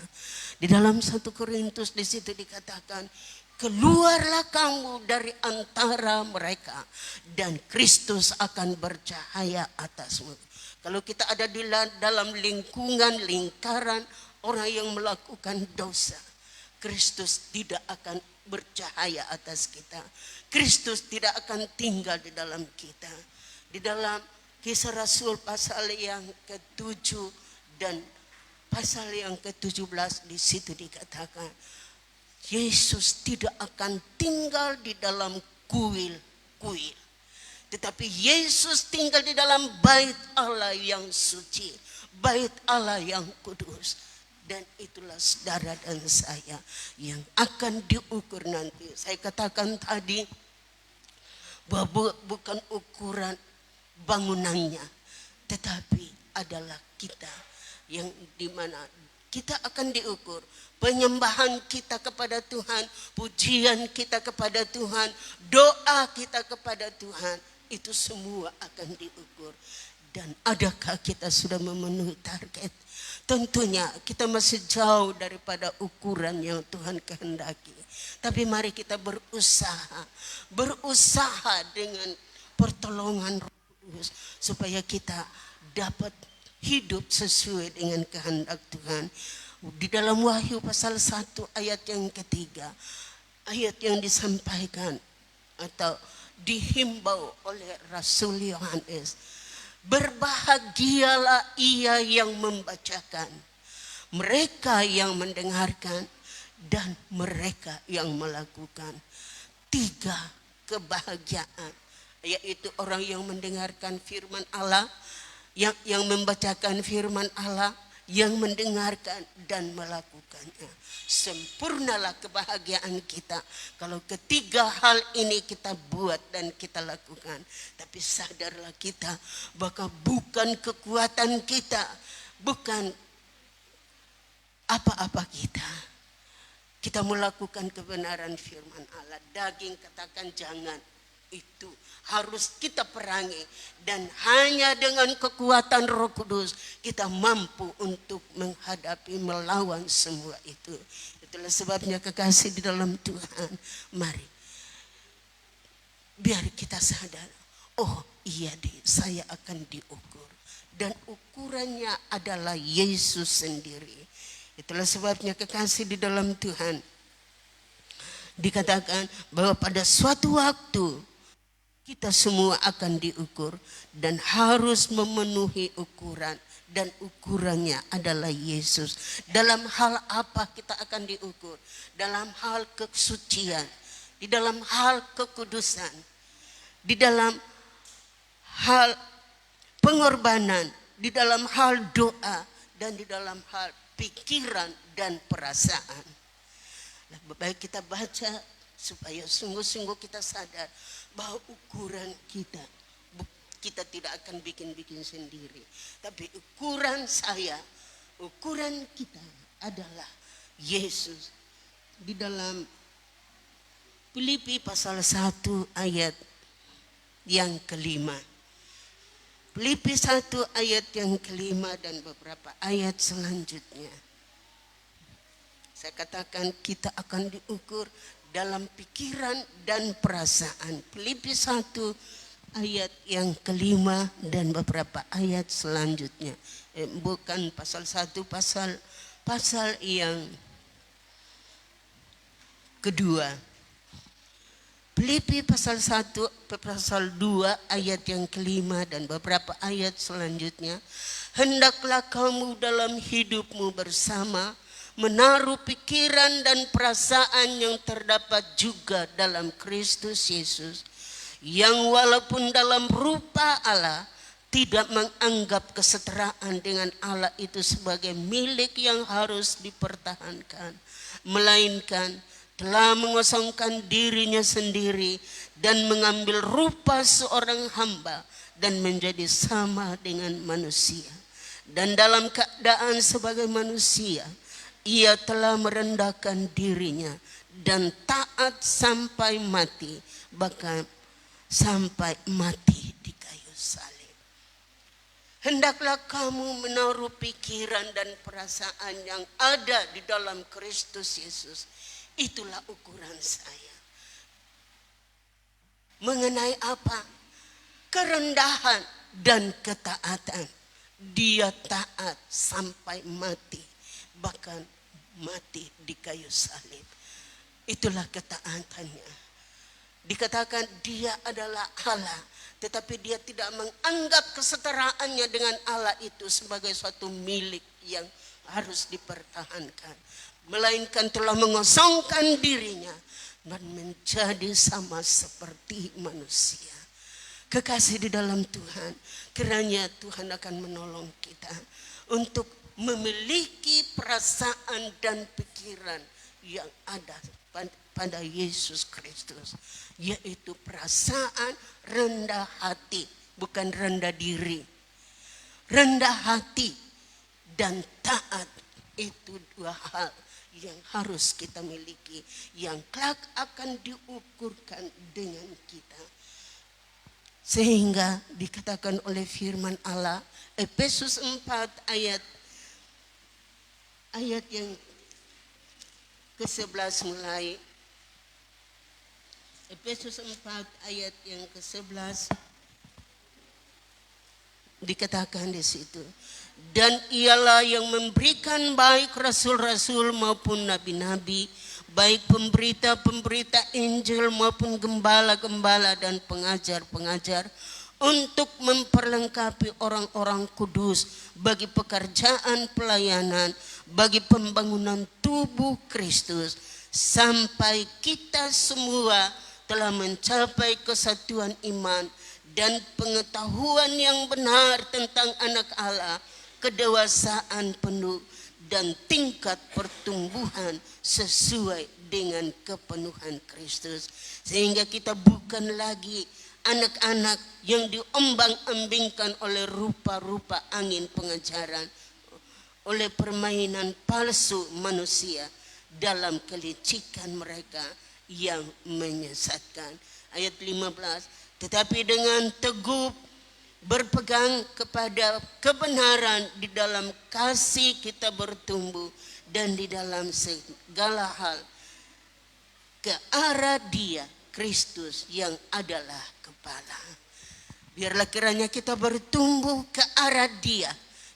Di dalam 1 Korintus di situ dikatakan, keluarlah kamu dari antara mereka dan Kristus akan bercahaya atasmu. Kalau kita ada di dalam lingkungan, lingkaran orang yang melakukan dosa, Kristus tidak akan bercahaya atas kita. Kristus tidak akan tinggal di dalam kita. Di dalam Kisah Rasul pasal yang ke-7 dan pasal yang ke-17 di situ dikatakan Yesus tidak akan tinggal di dalam kuil-kuil, tetapi Yesus tinggal di dalam bait Allah yang suci, bait Allah yang kudus. Dan itulah saudara dan saya yang akan diukur nanti. Saya katakan tadi bahwa bukan ukuran bangunannya, tetapi adalah kita yang dimana kita akan diukur. Penyembahan kita kepada Tuhan, pujian kita kepada Tuhan, doa kita kepada Tuhan, itu semua akan diukur. Dan adakah kita sudah memenuhi target? Tentunya kita masih jauh daripada ukuran yang Tuhan kehendaki. Tapi mari kita berusaha dengan pertolongan Roh Kudus supaya kita dapat hidup sesuai dengan kehendak Tuhan. Di dalam Wahyu pasal 1 ayat yang ketiga, ayat yang disampaikan atau dihimbau oleh Rasul Yohanes, berbahagialah ia yang membacakan, mereka yang mendengarkan, dan mereka yang melakukan. 3 kebahagiaan, yaitu orang yang mendengarkan firman Allah, yang membacakan firman Allah, yang mendengarkan dan melakukannya. Sempurnalah kebahagiaan kita kalau ketiga hal ini kita buat dan kita lakukan. Tapi sadarlah kita bahwa bukan kekuatan kita, bukan apa-apa kita. Kita melakukan kebenaran firman Allah. Daging katakan jangan. Itu harus kita perangi, dan hanya dengan kekuatan Roh Kudus kita mampu untuk menghadapi, melawan semua itu. Itulah sebabnya kekasih di dalam Tuhan, mari biar kita sadar, oh iya saya akan diukur, dan ukurannya adalah Yesus sendiri. Itulah sebabnya kekasih di dalam Tuhan, dikatakan bahwa pada suatu waktu kita semua akan diukur dan harus memenuhi ukuran, dan ukurannya adalah Yesus. Dalam hal apa kita akan diukur? Dalam hal kesucian, di dalam hal kekudusan, di dalam hal pengorbanan, di dalam hal doa, dan di dalam hal pikiran dan perasaan. Baik kita baca supaya sungguh-sungguh kita sadar bahwa ukuran kita tidak akan bikin-bikin sendiri. Tapi ukuran saya, ukuran kita adalah Yesus. Di dalam Filipi pasal 1 ayat yang kelima. Filipi 1 ayat yang kelima dan beberapa ayat selanjutnya. Saya katakan kita akan diukur dalam pikiran dan perasaan. Filipi 1 ayat yang kelima dan beberapa ayat selanjutnya. Bukan pasal 1, pasal yang kedua. Filipi pasal 1, pasal 2 ayat yang kelima dan beberapa ayat selanjutnya. Hendaklah kamu dalam hidupmu bersama menaruh pikiran dan perasaan yang terdapat juga dalam Kristus Yesus, yang walaupun dalam rupa Allah tidak menganggap kesetaraan dengan Allah itu sebagai milik yang harus dipertahankan, melainkan telah mengosongkan dirinya sendiri dan mengambil rupa seorang hamba dan menjadi sama dengan manusia. Dan dalam keadaan sebagai manusia, ia telah merendahkan dirinya dan taat sampai mati, bahkan sampai mati di kayu salib. Hendaklah kamu menaruh pikiran dan perasaan yang ada di dalam Kristus Yesus. Itulah ukuran saya. Mengenai apa? Kerendahan dan ketaatan. Dia taat sampai mati, bahkan mati di kayu salib. Itulah ketaatannya. Dikatakan dia adalah Allah, tetapi dia tidak menganggap kesetaraannya dengan Allah itu sebagai suatu milik yang harus dipertahankan, melainkan telah mengosongkan dirinya dan menjadi sama seperti manusia. Kekasih di dalam Tuhan, kiranya Tuhan akan menolong kita untuk memiliki perasaan dan pikiran yang ada pada Yesus Kristus, yaitu perasaan rendah hati, bukan rendah diri. Rendah hati dan taat itu dua hal yang harus kita miliki, yang kelak akan diukurkan dengan kita. Sehingga dikatakan oleh firman Allah, Efesus 4 ayat yang ke-11 mulai. Efesus 4 ayat yang ke-11 dikatakan di situ. Dan ialah yang memberikan baik rasul-rasul maupun nabi-nabi, baik pemberita-pemberita Injil maupun gembala-gembala dan pengajar-pengajar, untuk memperlengkapi orang-orang kudus bagi pekerjaan pelayanan, bagi pembangunan tubuh Kristus, sampai kita semua telah mencapai kesatuan iman dan pengetahuan yang benar tentang anak Allah, kedewasaan penuh, dan tingkat pertumbuhan sesuai dengan kepenuhan Kristus. Sehingga kita bukan lagi anak-anak yang diombang-ambingkan oleh rupa-rupa angin pengajaran, oleh permainan palsu manusia dalam kelicikan mereka yang menyesatkan. Ayat 15, tetapi dengan teguh berpegang kepada kebenaran, di dalam kasih kita bertumbuh, dan di dalam segala hal ke arah Dia, Kristus yang adalah kepala. Biarlah kiranya kita bertumbuh ke arah Dia,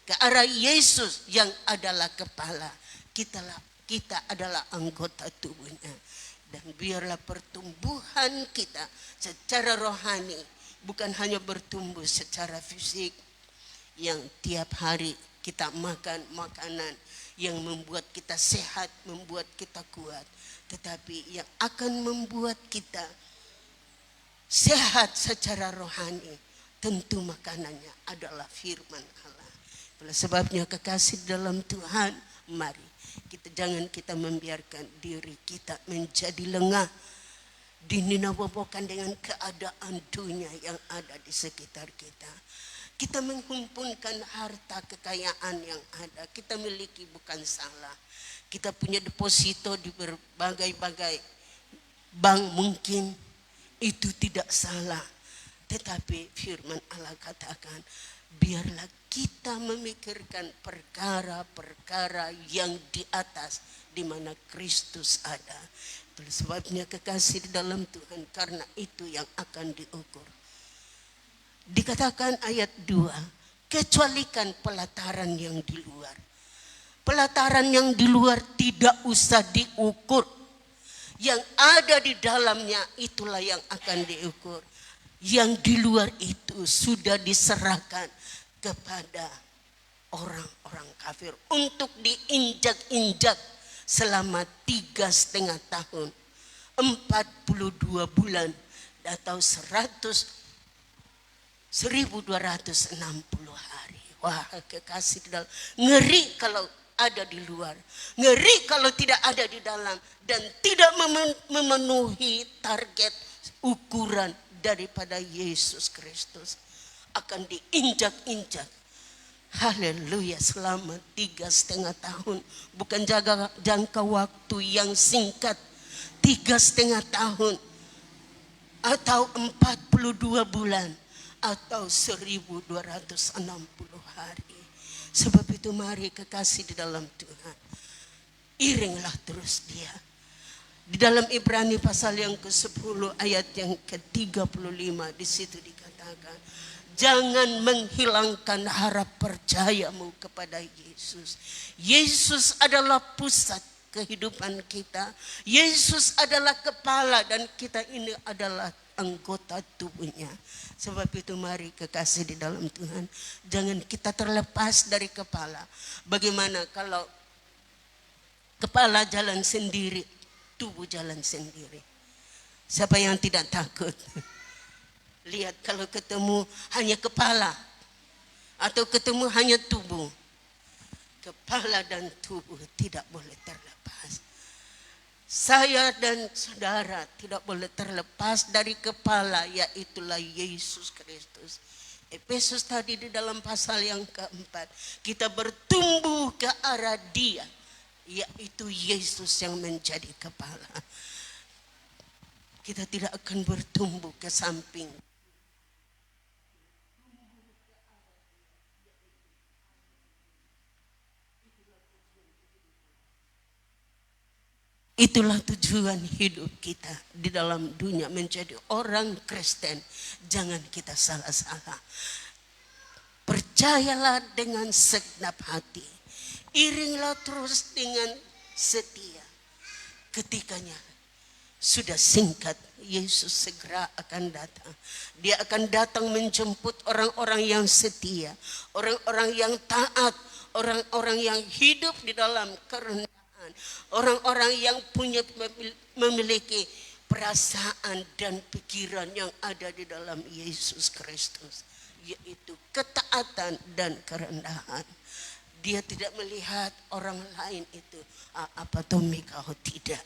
ke arah Yesus yang adalah kepala. Kita adalah anggota tubuhnya. Dan biarlah pertumbuhan kita secara rohani bukan hanya bertumbuh secara fisik, yang tiap hari kita makan makanan yang membuat kita sehat, membuat kita kuat, tetapi yang akan membuat kita sehat secara rohani, tentu makanannya adalah firman Allah. Oleh sebabnya kekasih dalam Tuhan, mari jangan kita membiarkan diri kita menjadi lengah, dininabobokan dengan keadaan dunia yang ada di sekitar kita. Kita menghimpunkan harta kekayaan yang ada, kita miliki bukan salah. Kita punya deposito di berbagai-bagai bank, mungkin itu tidak salah. Tetapi firman Allah katakan, biarlah kita memikirkan perkara-perkara yang di atas, di mana Kristus ada. Oleh sebabnya kekasih di dalam Tuhan, karena itu yang akan diukur. Dikatakan ayat 2, kecualikan pelataran yang di luar. Pelataran yang di luar tidak usah diukur. Yang ada di dalamnya itulah yang akan diukur. Yang di luar itu sudah diserahkan kepada orang-orang kafir untuk diinjak-injak selama 3,5 tahun, 42 bulan, atau 1.260 hari. Wah, kekasih di dalam, ngeri kalau ada di luar, ngeri kalau tidak ada di dalam, dan tidak memenuhi target ukuran daripada Yesus Kristus, akan diinjak-injak. Haleluya, selama 3,5 tahun. Bukan jangka waktu yang singkat, 3,5 tahun, atau 42 bulan, atau 1.260 hari. Sebab itu mari kekasih di dalam Tuhan, iringlah terus Dia. Di dalam Ibrani pasal yang ke-10 ayat yang ke-35, di situ dikatakan, jangan menghilangkan harap percayamu kepada Yesus. Yesus adalah pusat kehidupan kita. Yesus adalah kepala, dan kita ini adalah anggota tubuhnya. Sebab itu mari kekasih di dalam Tuhan, jangan kita terlepas dari kepala. Bagaimana kalau kepala jalan sendiri, tubuh jalan sendiri? Siapa yang tidak takut? Lihat, kalau ketemu hanya kepala atau ketemu hanya tubuh, kepala dan tubuh tidak boleh terlepas. Saya dan saudara tidak boleh terlepas dari kepala, yaitulah Yesus Kristus. Efesus tadi di dalam pasal yang keempat, kita bertumbuh ke arah Dia, yaitu Yesus yang menjadi kepala. Kita tidak akan bertumbuh ke samping. Itulah tujuan hidup kita di dalam dunia, menjadi orang Kristen. Jangan kita salah-salah. Percayalah dengan segenap hati. Iringlah terus dengan setia. Ketikanya sudah singkat, Yesus segera akan datang. Dia akan datang menjemput orang-orang yang setia, orang-orang yang taat, orang-orang yang hidup di dalam kerendahan, orang-orang yang memiliki perasaan dan pikiran yang ada di dalam Yesus Kristus, yaitu ketaatan dan kerendahan. Dia tidak melihat orang lain itu apa Tommy kau tidak,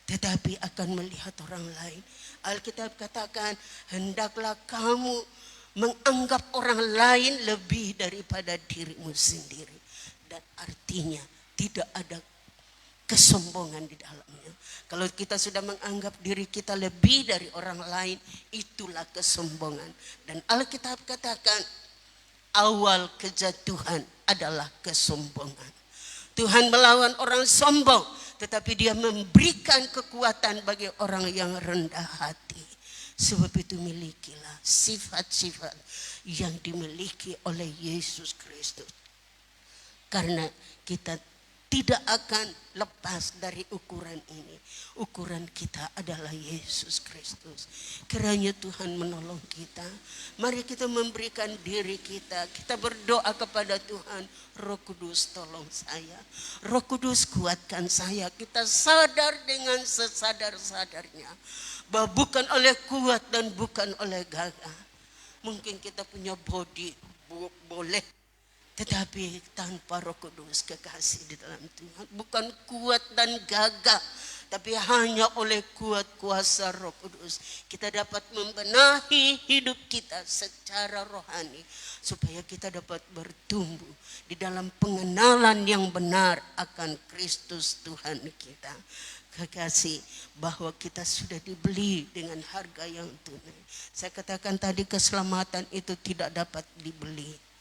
tetapi akan melihat orang lain. Alkitab katakan, hendaklah kamu menganggap orang lain lebih daripada dirimu sendiri. Dan artinya tidak ada kesombongan di dalamnya. Kalau kita sudah menganggap diri kita lebih dari orang lain, itulah kesombongan. Dan Alkitab katakan, awal kejatuhan adalah kesombongan. Tuhan melawan orang sombong, tetapi dia memberikan kekuatan bagi orang yang rendah hati. Sebab itu milikilah sifat-sifat yang dimiliki oleh Yesus Kristus. Karena kita tidak akan lepas dari ukuran ini. Ukuran kita adalah Yesus Kristus. Kiranya Tuhan menolong kita. Mari kita memberikan diri kita. Kita berdoa kepada Tuhan. Roh Kudus tolong saya. Roh Kudus kuatkan saya. Kita sadar dengan sesadar-sadarnya. Bahwa bukan oleh kuat dan bukan oleh gagah. Mungkin kita punya body. Boleh. Tetapi tanpa Roh Kudus, kekasih di dalam Tuhan, bukan kuat dan gagah, tapi hanya oleh kuat kuasa Roh Kudus kita dapat membenahi hidup kita secara rohani, supaya kita dapat bertumbuh di dalam pengenalan yang benar akan Kristus Tuhan kita. Kekasih, bahwa kita sudah dibeli dengan harga yang tunai. Saya katakan tadi, keselamatan itu tidak dapat dibeli.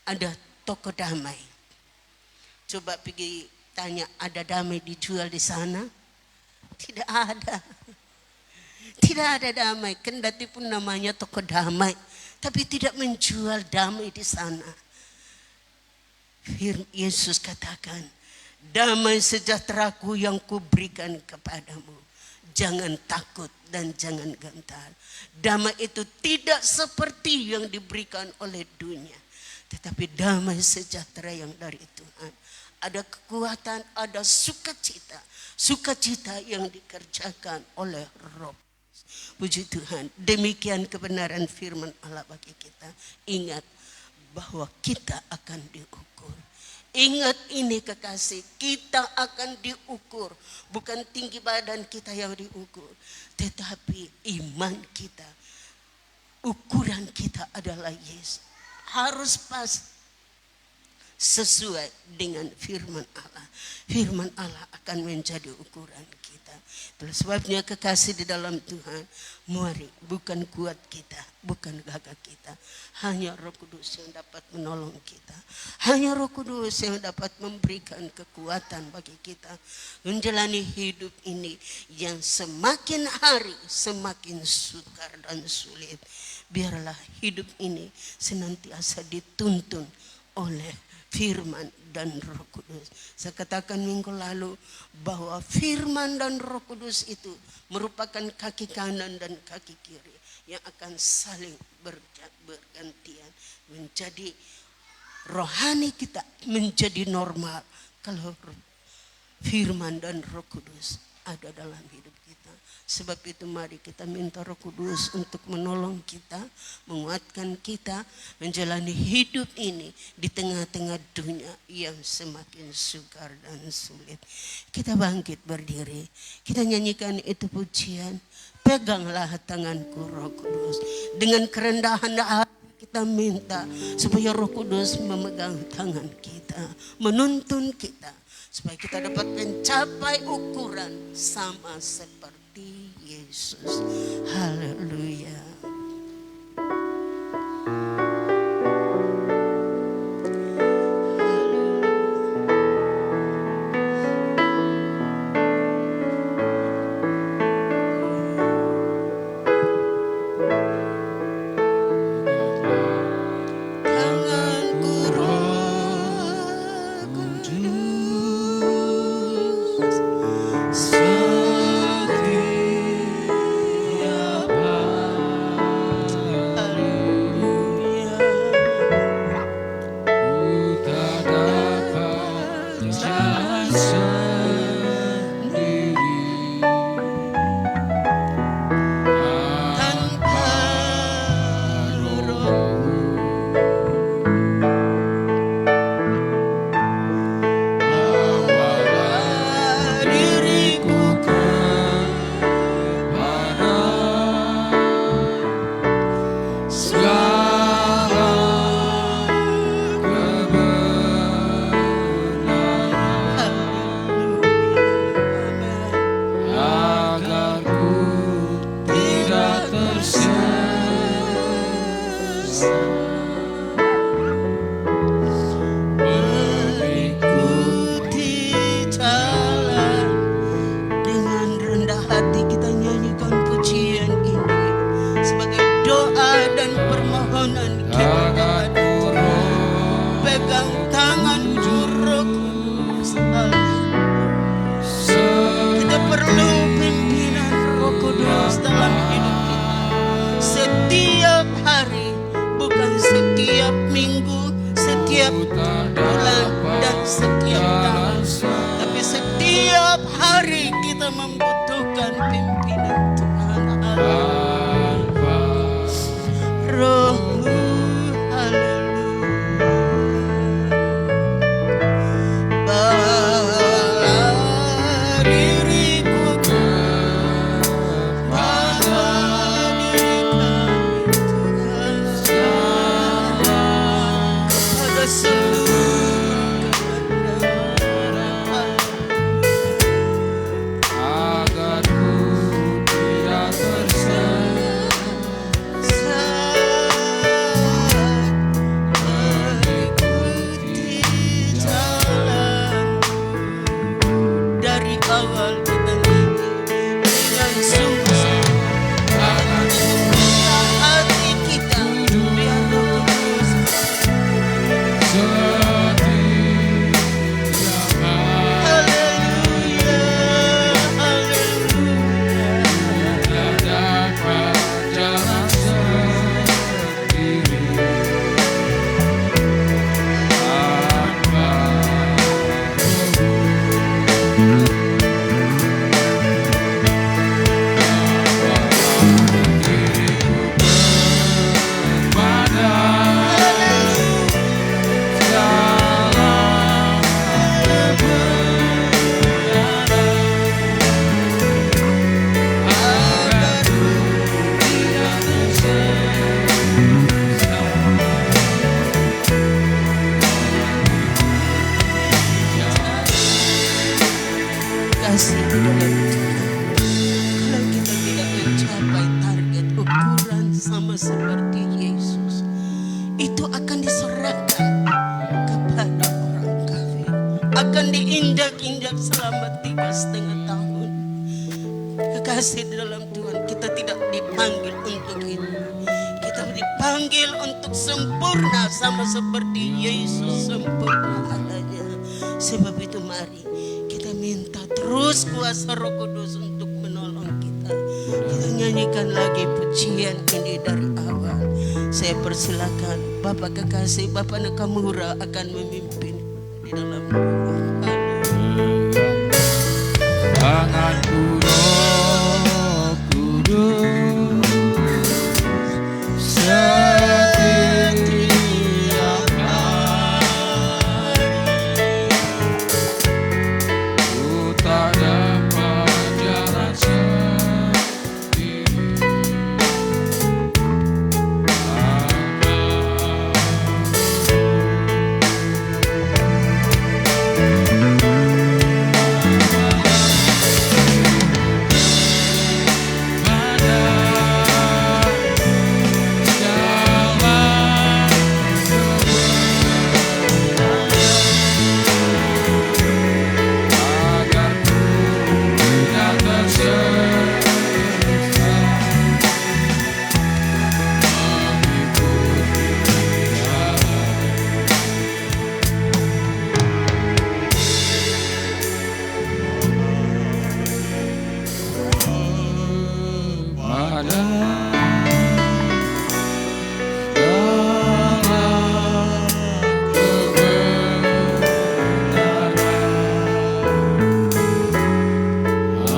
Ada toko damai. Coba pergi tanya, ada damai dijual di sana? Tidak ada. Tidak ada damai. Kendati pun namanya toko damai, tapi tidak menjual damai di sana. Yesus katakan, damai sejahteraku yang kuberikan kepadamu. Jangan takut dan jangan gentar. Damai itu tidak seperti yang diberikan oleh dunia, tetapi damai sejahtera yang dari Tuhan. Ada kekuatan, ada sukacita. Sukacita yang dikerjakan oleh Roh. Puji Tuhan. Demikian kebenaran firman Allah bagi kita. Ingat bahwa kita akan diukur. Ingat ini kekasih, kita akan diukur. Bukan tinggi badan kita yang diukur, tetapi iman kita. Ukuran kita adalah Yesus. Harus pas sesuai dengan firman Allah. Firman Allah akan menjadi ukuran kita. Itulah sebabnya kekasih di dalam Tuhan, mari, bukan kuat kita, bukan gagah kita. Hanya Roh Kudus yang dapat menolong kita. Hanya Roh Kudus yang dapat memberikan kekuatan bagi kita menjalani hidup ini yang semakin hari semakin sukar dan sulit. Biarlah hidup ini senantiasa dituntun oleh firman dan Roh Kudus. Saya katakan minggu lalu bahwa firman dan Roh Kudus itu merupakan kaki kanan dan kaki kiri yang akan saling bergantian. Menjadi rohani kita menjadi normal kalau firman dan Roh Kudus ada dalam hidup kita. Sebab itu mari kita minta Roh Kudus untuk menolong kita, menguatkan kita menjalani hidup ini di tengah-tengah dunia yang semakin sukar dan sulit. Kita bangkit berdiri, kita nyanyikan itu pujian. Peganglah tanganku Roh Kudus. Dengan kerendahan hati kita minta supaya Roh Kudus memegang tangan kita, menuntun kita, supaya kita dapat mencapai ukuran sama seperti Yesus. Haleluya. Setiap membutuhkan pimpinan Tuhan Allah. Rohmu, haleluya. Bawa diriku kepada diri kami Tuhan, kepada seluruh kebenaran. agar ku tidak tersesat mengikuti jalan dari awal kita dengan sungguh-sungguh hati kita biar Roh Kudus haleluya haleluya kasih di dalam Tuhan. Kalau kita tidak mencapai target ukuran sama seperti Yesus, itu akan diserahkan kepada orang kafir, akan diinjak-injak selama 3,5 tahun. Kekasih di dalam Tuhan, kita tidak dipanggil untuk itu. Kita dipanggil untuk sempurna sama seperti Yesus sempurna adanya. Sebab itu mari kita minta terus kuasa Roh Kudus untuk menolong kita. Kita nyanyikan lagi pujian ini dari awal. Saya persilakan Bapak kekasih, Bapak Nakamura akan memimpin di dalam doa. tanganku Roh Kudus setiap hari ku tak dapat jalan sendiri agar ku tidak tersesat mengikuti jalan pada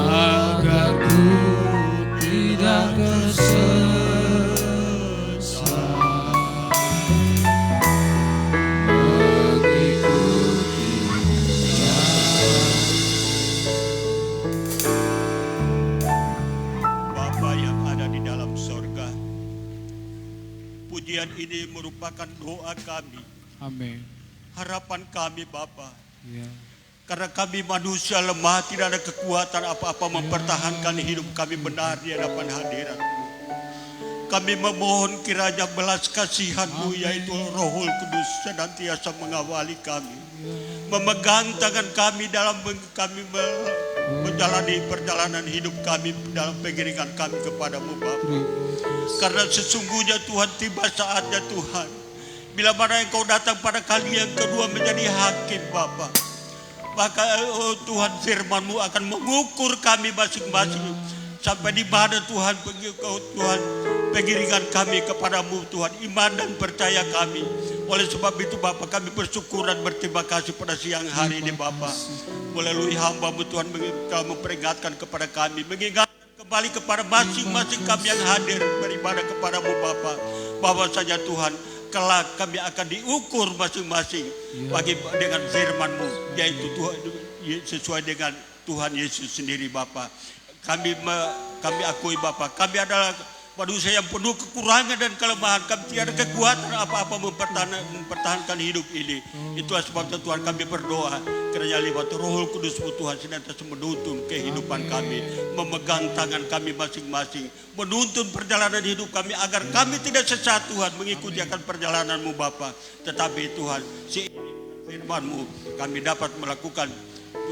agar ku tidak tersesat mengikuti Bapa yang ada di dalam sorga, pujian ini merupakan doa kami, Amin. harapan kami Bapa. Ya. Karena kami manusia lemah, tidak ada kekuatan apa-apa mempertahankan hidup kami benar di hadapan hadirat-Mu. Kami memohon kiranya belas kasihan-Mu, yaitu Rohul Kudus senantiasa mengawali kami, memegang tangan kami dalam kami menjalani perjalanan hidup kami dalam pengiringan kami kepadamu Bapa. Karena sesungguhnya Tuhan, tiba saatnya Tuhan, bila mana Engkau datang pada kali yang kedua menjadi hakim Bapa, maka oh Tuhan, firman-Mu akan mengukur kami masing-masing sampai di mana Tuhan, Tuhan pengiringan kami kepadamu Tuhan, iman dan percaya kami. Oleh sebab itu Bapa, kami bersyukur dan berterima kasih pada siang hari ini Bapa. melalui hamba-Mu Tuhan telah memperingatkan kepada kami, mengingatkan kembali kepada masing-masing kami yang hadir beribadah kepada-Mu Bapa, bahwa saja Tuhan kelak kami akan diukur masing-masing bagi dengan firman-Mu, yaitu Tuhan sesuai dengan Tuhan Yesus sendiri Bapa. Kami akui Bapa, kami adalah manusia yang penuh kekurangan dan kelemahan. Kami tidak ada kekuatan apa-apa mempertahankan hidup ini. Itulah sebabnya Tuhan kami berdoa, kiranya lewat Roh Kudus-Mu Tuhan senantiasa menuntun kehidupan kami, memegang tangan kami masing-masing, menuntun perjalanan hidup kami agar kami tidak sesat Tuhan mengikuti akan perjalanan-Mu Bapa. Tetapi Tuhan, seiring firman-Mu kami dapat melakukan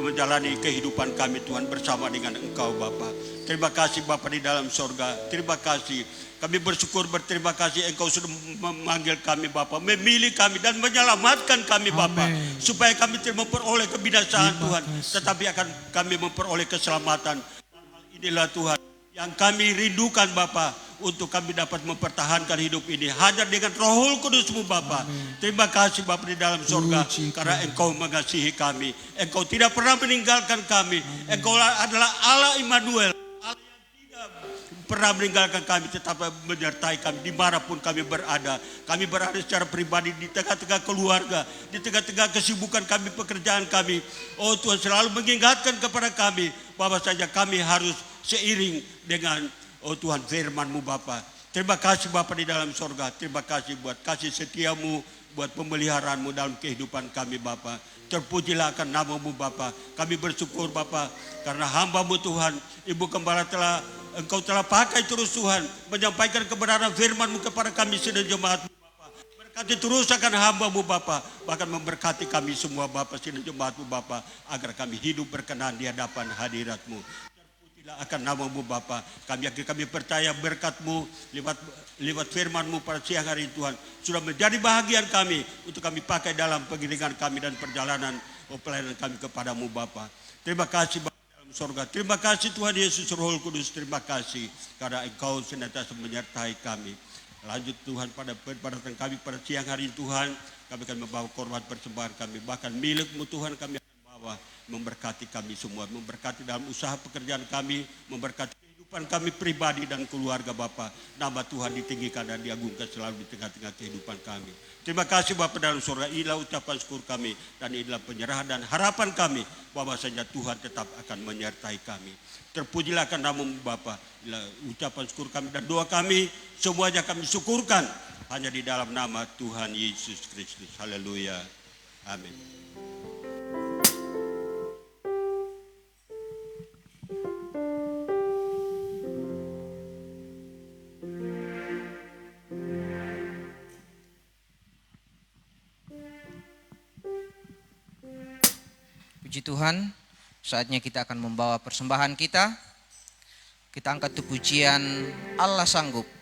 menjalani kehidupan kami Tuhan bersama dengan Engkau Bapa. Terima kasih Bapa di dalam sorga. Terima kasih. Kami berterima kasih Engkau sudah memanggil kami Bapa, memilih kami dan menyelamatkan kami Bapa, supaya kami tidak memperoleh kebinasaan Tuhan, tetapi akan kami memperoleh keselamatan. Inilah Tuhan yang kami rindukan Bapa, untuk kami dapat mempertahankan hidup ini hanya dengan Roh Kudus-Mu Bapa. Terima kasih Bapa di dalam surga, karena Engkau mengasihi kami. Engkau tidak pernah meninggalkan kami. Engkau adalah Allah Immanuel, Allah yang tidak pernah meninggalkan kami, tetapi menyertai kami dimanapun kami berada. Kami berada secara pribadi di tengah-tengah keluarga, di tengah-tengah kesibukan kami, pekerjaan kami. Oh Tuhan selalu mengingatkan kepada kami bahwa saja kami harus seiring dengan Tuhan firman-Mu Bapa. Terima kasih Bapa di dalam sorga. Terima kasih buat kasih setia-Mu, buat pemeliharaan-Mu dalam kehidupan kami Bapa. Terpujilah akan nama-Mu Bapa. Kami bersyukur Bapa, karena hamba-Mu Tuhan, Ibu Gembala Engkau telah pakai terus Tuhan, menyampaikan kebenaran firman-Mu kepada kami sedang jemaat-Mu Bapa. Berkati terus akan hamba-Mu Bapa, bahkan memberkati kami semua Bapa sedang jemaat-Mu Bapa, agar kami hidup berkenan di hadapan hadirat-Mu. Akan nama-Mu Bapa, kami percaya berkat-Mu lewat firman-Mu pada siang hari Tuhan sudah menjadi bahagian kami untuk kami pakai dalam pengiringan kami dan perjalanan pelayanan kami kepada-Mu Bapa. Terima kasih Bapa dalam sorga. Terima kasih Tuhan Yesus Roh Kudus. Terima kasih karena Engkau senantiasa menyertai kami. Lanjut Tuhan pada peribadatan kami pada siang hari Tuhan, kami akan membawa korban persembahan kami, bahkan milik-Mu Tuhan kami akan bawa. Memberkati kami semua, memberkati dalam usaha pekerjaan kami, memberkati kehidupan kami pribadi dan keluarga Bapa. Nama Tuhan ditinggikan dan diagungkan selalu di tengah-tengah kehidupan kami. Terima kasih Bapa dalam surga. Inilah ucapan syukur kami dan inilah penyerahan dan harapan kami bahwasanya Tuhan tetap akan menyertai kami. Terpujilah akan nama-Mu Bapa. Inilah ucapan syukur kami dan doa kami, semuanya kami syukurkan hanya di dalam nama Tuhan Yesus Kristus. Haleluya. Amin. Puji Tuhan, saatnya kita akan membawa persembahan kita. Kita angkat tu pujian Allah Sanggup.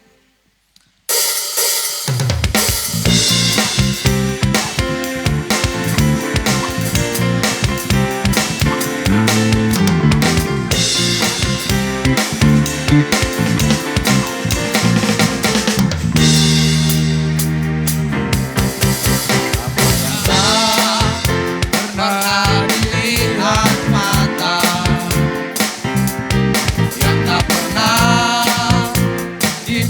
Di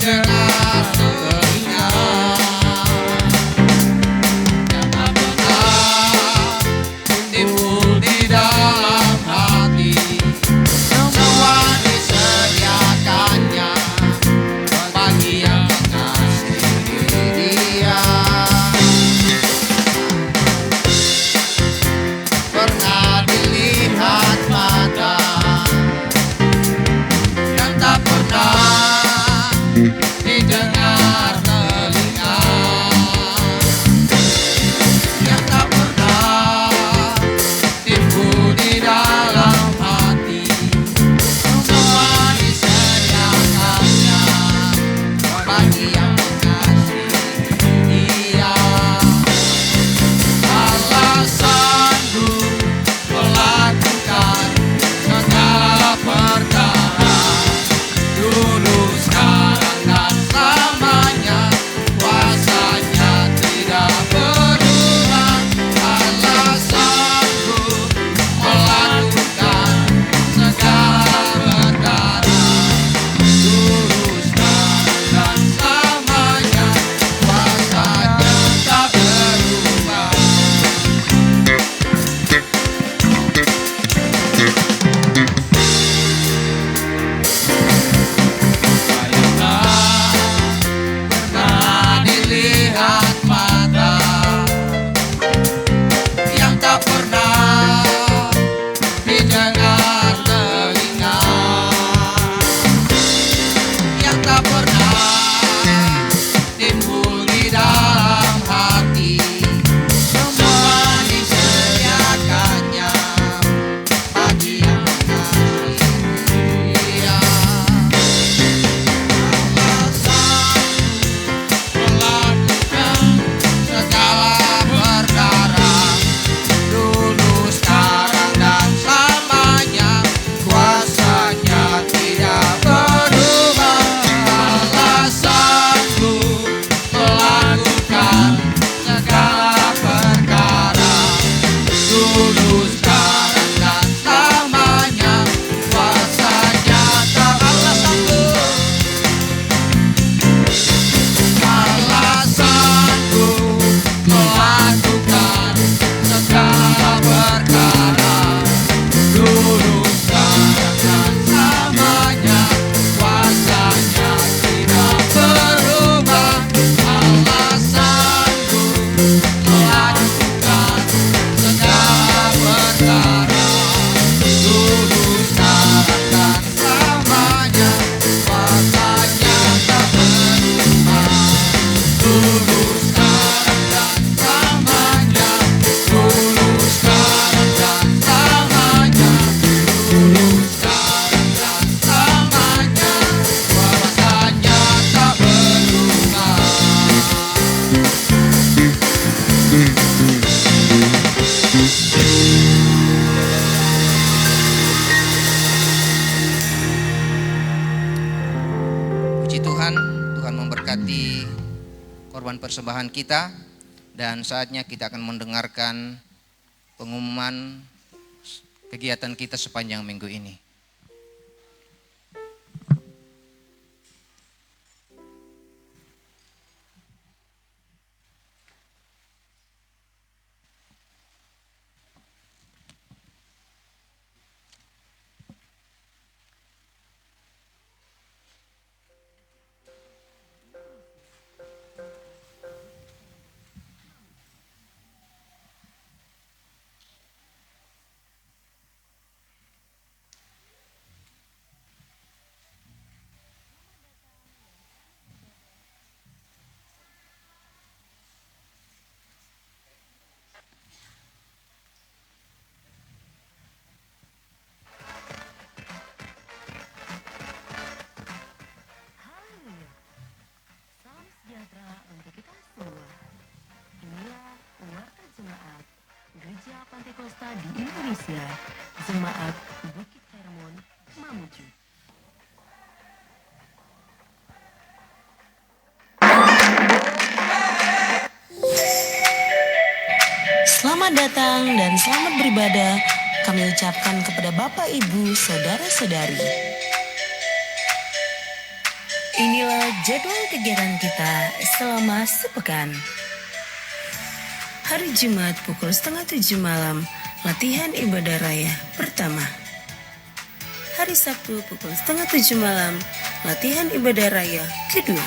korban persembahan kita. Dan saatnya kita akan mendengarkan pengumuman kegiatan kita sepanjang minggu ini. Salam sejahtera untuk kita semua. Inilah warta jemaat Gereja Pantekosta di Indonesia, Jemaat Bukit Hermon, Mamuju. Selamat datang dan selamat beribadah kami ucapkan kepada Bapak, Ibu, Saudara-saudari. Inilah jadwal kegiatan kita selama sepekan. Hari Jumat pukul 6:30 malam, latihan ibadah raya pertama. Hari Sabtu pukul 6:30 malam, latihan ibadah raya kedua.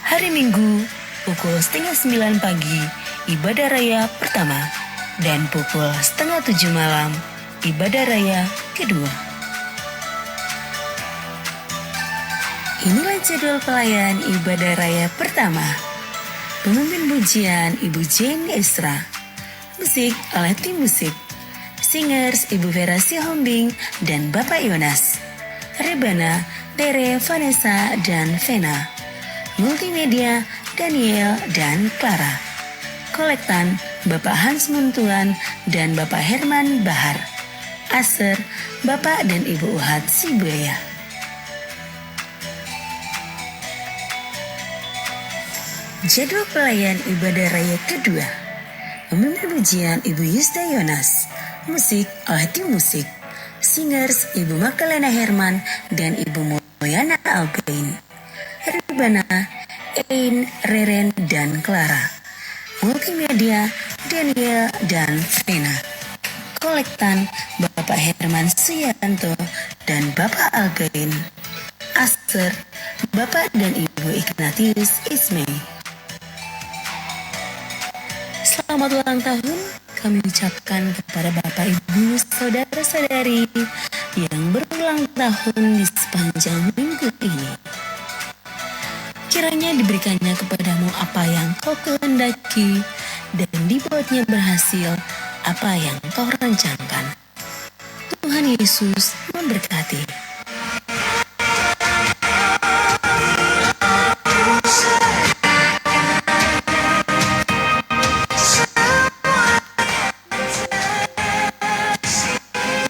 Hari Minggu pukul 6:30 pagi, ibadah raya pertama. Dan pukul 6:30 malam, ibadah raya kedua. Inilah jadwal pelayan ibadah raya pertama. Pemimpin pujian Ibu Jane Esra. Musik oleh tim musik. Singers Ibu Vera Sihombing dan Bapak Yonas. Rebana, Tere, Vanessa, dan Vena. Multimedia Daniel dan Clara. Kolektan Bapak Hans Muntuan dan Bapak Herman Bahar. Aser Bapak dan Ibu Uhad Sibuaya. Jadwal pelayan ibadah raya kedua. Pemimpin pujian Ibu Yusta Yonas. Musik oleh tim musik. Singers Ibu Makalena Herman dan Ibu Moyana Albain. Rebana, Ein, Reren, dan Clara. Multimedia Daniel dan Vena. Kolektan Bapak Herman Suyanto dan Bapak Algain. Aster Bapak dan Ibu Ignatius Ismay. Selamat ulang tahun kami ucapkan kepada Bapak, Ibu, Saudara-saudari yang berulang tahun di sepanjang minggu ini. Kiranya diberikannya kepadamu apa yang kau kehendaki dan dibuatnya berhasil apa yang kau rancangkan. Tuhan Yesus memberkati.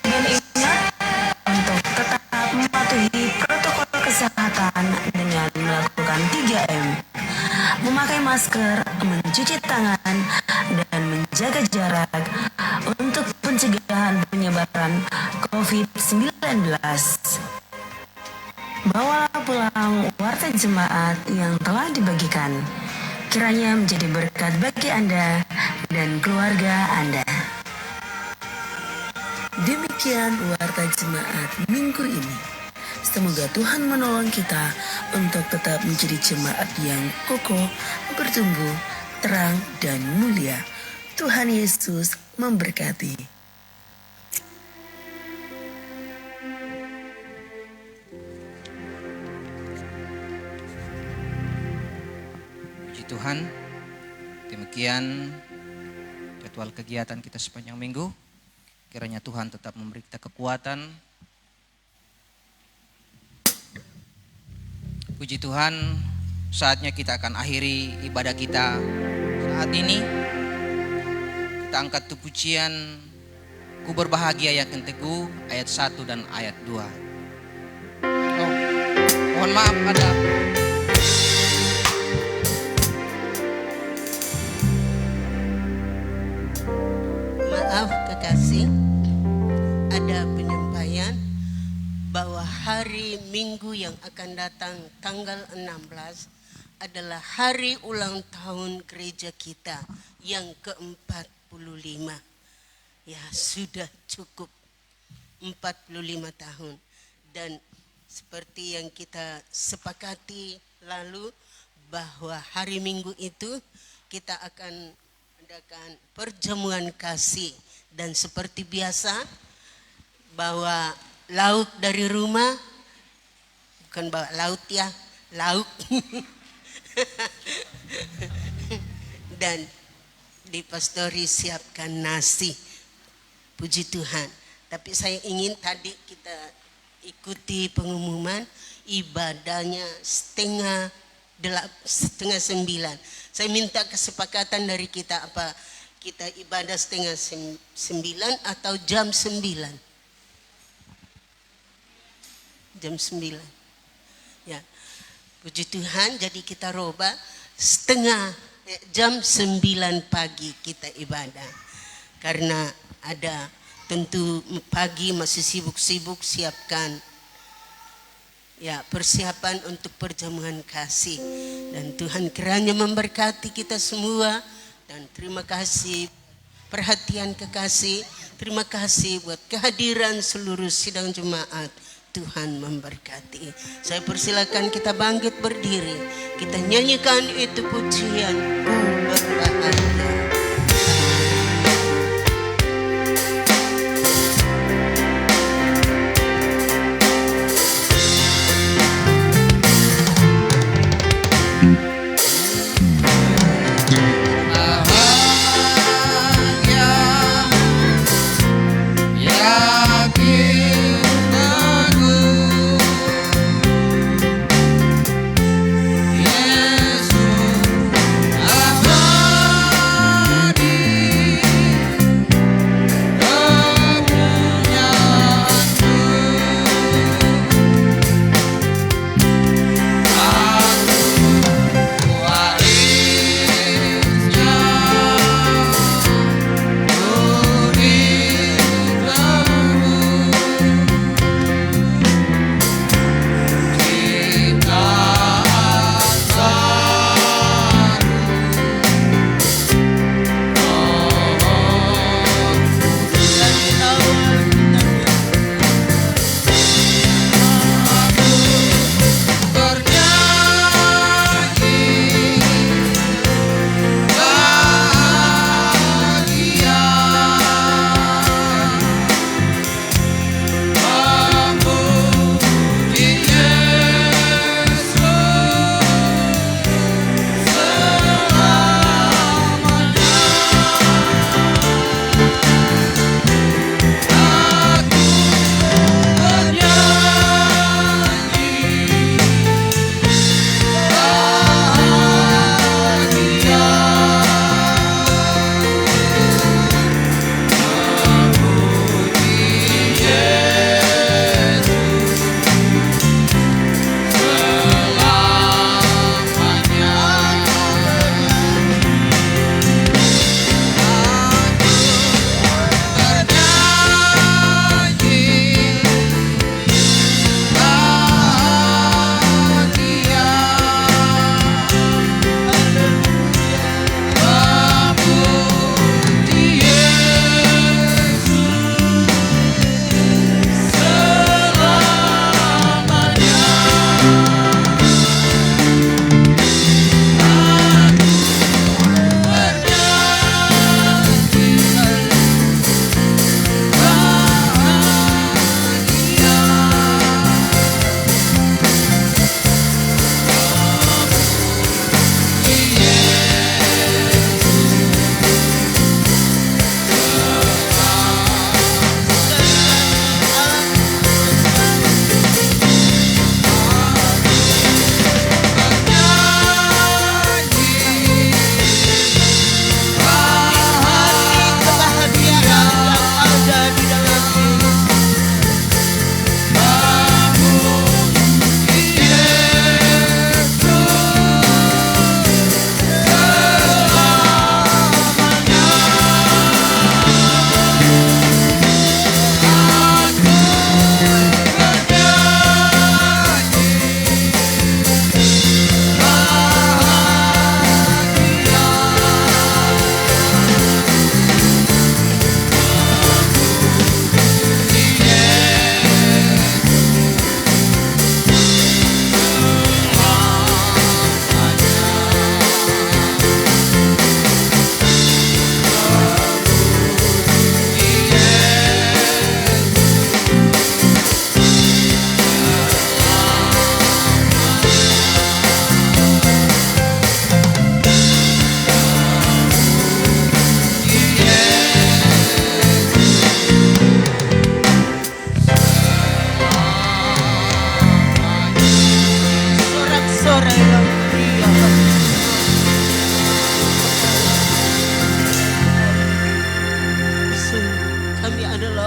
Dan ingat untuk tetap mematuhi protokol kesehatan dengan melakukan 3M. Memakai masker, mencuci tangan, dan menjaga jarak untuk pencegahan penyebaran COVID-19. Bawalah pulang warta jemaat yang telah dibagikan. Kiranya menjadi berkat bagi Anda dan keluarga Anda. Demikian warta jemaat minggu ini. Semoga Tuhan menolong kita untuk tetap menjadi jemaat yang kokoh, bertumbuh, terang, dan mulia. Tuhan Yesus memberkati. Puji Tuhan, demikian jadwal kegiatan kita sepanjang minggu. Kiranya Tuhan tetap memberi kita kekuatan. Puji Tuhan, saatnya kita akan akhiri ibadah kita saat ini. Kita angkat pujian Ku Berbahagia yang Teguh ayat 1 dan ayat 2. Oh, mohon maaf ada kasih, ada penyampaian bahwa hari Minggu yang akan datang tanggal 16 adalah hari ulang tahun gereja kita yang ke-45. Ya, sudah cukup 45 tahun. Dan seperti yang kita sepakati lalu bahwa hari Minggu itu kita akan adakan perjamuan kasih, dan seperti biasa bawa lauk dari rumah, bukan bawa laut ya, lauk. Dan di pastori siapkan nasi, puji Tuhan. Tapi saya ingin tadi kita ikuti pengumuman ibadahnya setengah 8:30. Saya minta kesepakatan dari kita, apa kita ibadah setengah 9 atau jam 9? Jam 9. Ya. Puji Tuhan, jadi kita roba jam 9 pagi kita ibadah. Karena ada tentu pagi masih sibuk-sibuk siapkan ya persiapan untuk perjamuan kasih, dan Tuhan kiranya memberkati kita semua. Dan terima kasih perhatian kekasih, terima kasih buat kehadiran seluruh sidang jemaat. Tuhan memberkati. Saya persilakan kita bangkit berdiri, kita nyanyikan itu pujian Ku Berbahagia. Yesus, apa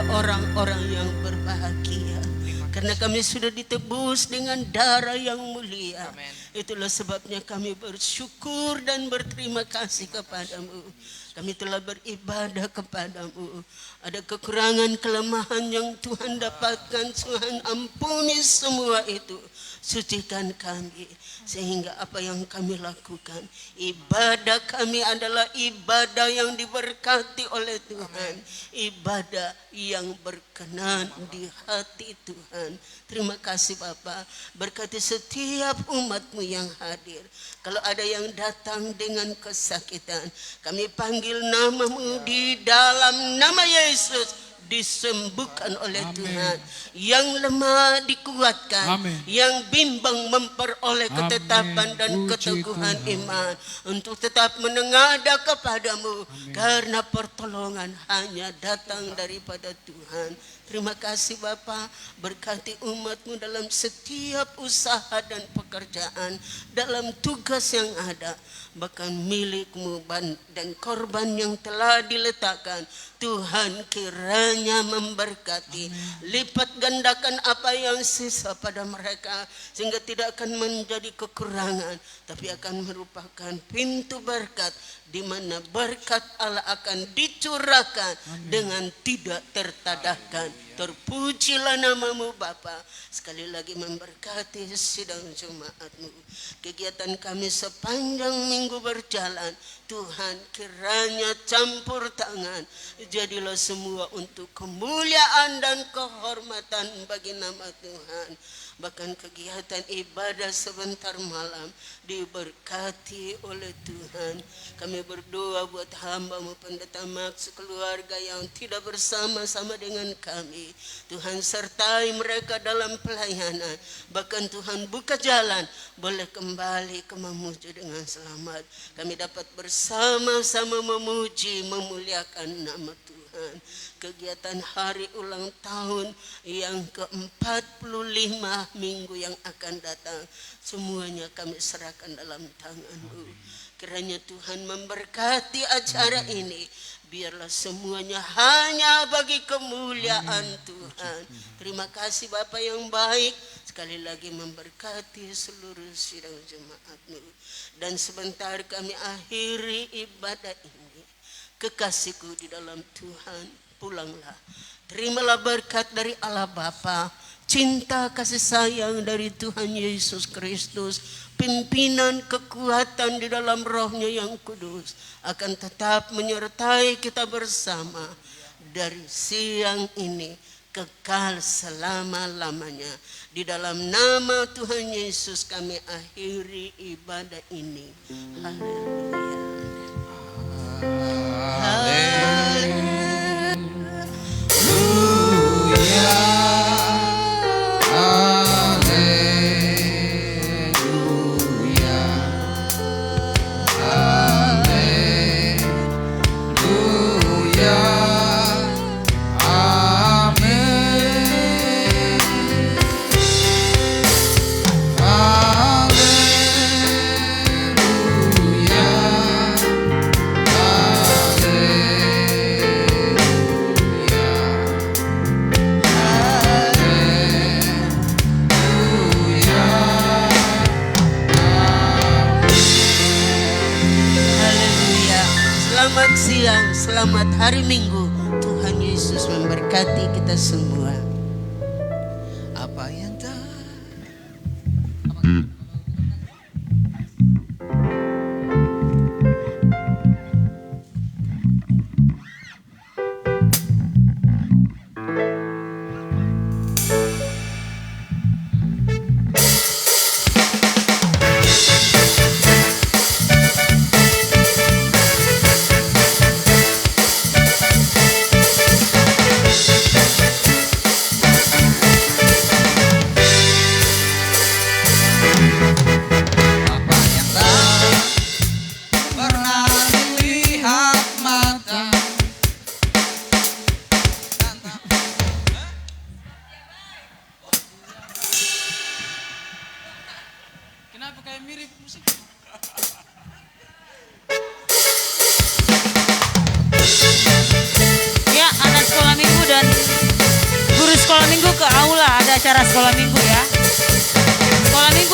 adalah orang-orang yang berbahagia. Karena kami sudah ditebus dengan darah yang mulia. Amin. Itulah sebabnya kami bersyukur dan berterima kasih kepadamu. Kami telah beribadah kepadamu. Ada kekurangan, kelemahan yang Tuhan dapatkan, Tuhan ampuni semua itu. Sucikan kami sehingga apa yang kami lakukan, ibadah kami adalah ibadah yang diberkati oleh Tuhan, ibadah yang berkenan di hati Tuhan. Terima kasih Bapa, berkati setiap umat-Mu yang hadir. Kalau ada yang datang dengan kesakitan, kami panggil nama-Mu di dalam nama Yesus, disembuhkan oleh Amin. Tuhan. Yang lemah dikuatkan, Amin. yang bimbang memperoleh ketetapan Amin. dan Puji keteguhan Tuhan. iman untuk tetap menengadah kepadamu. Karena pertolongan hanya datang daripada Tuhan. Terima kasih Bapa, berkati umat-Mu dalam setiap usaha dan pekerjaan, dalam tugas yang ada, bahkan milik-Mu dan korban yang telah diletakkan. Tuhan kiranya memberkati, lipat gandakan apa yang sisa pada mereka, sehingga tidak akan menjadi kekurangan, tapi akan merupakan pintu berkat, di mana berkat Allah akan dicurahkan dengan tidak tertadahkan. Terpujilah nama-Mu Bapa. Sekali lagi memberkati sidang Jumat-Mu. Kegiatan kami sepanjang minggu berjalan, Tuhan kiranya campur tangan. Jadilah semua untuk kemuliaan dan kehormatan bagi nama Tuhan. Bahkan kegiatan ibadah sebentar malam diberkati oleh Tuhan. Kami berdoa buat hamba-Mu Pendeta Max keluarga yang tidak bersama-sama dengan kami. Tuhan sertai mereka dalam pelayanan. Bahkan Tuhan buka jalan boleh kembali ke Mamuju dengan selamat. Kami dapat bersama-sama memuji, memuliakan nama Tuhan. Kegiatan hari ulang tahun yang ke-45 minggu yang akan datang, semuanya kami serahkan dalam tangan-Mu. Kiranya Tuhan memberkati acara ini, biarlah semuanya hanya bagi kemuliaan Tuhan. Terima kasih Bapa yang baik, sekali lagi memberkati seluruh sidang jemaat-Mu. Dan sebentar kami akhiri ibadah ini. Kekasihku di dalam Tuhan, pulanglah. Terimalah berkat dari Allah Bapa, cinta kasih sayang dari Tuhan Yesus Kristus, pimpinan kekuatan di dalam Roh-Nya yang kudus akan tetap menyertai kita bersama dari siang ini kekal selama-lamanya. Di dalam nama Tuhan Yesus kami akhiri ibadah ini. Haleluya. Selamat siang, selamat hari Minggu. Tuhan Yesus memberkati kita semua. Apa yang pernah dilihat mata. Kenapa kayak mirip musik? Ya, anak sekolah minggu dan ke aula, ada acara sekolah minggu ya. Sekolah minggu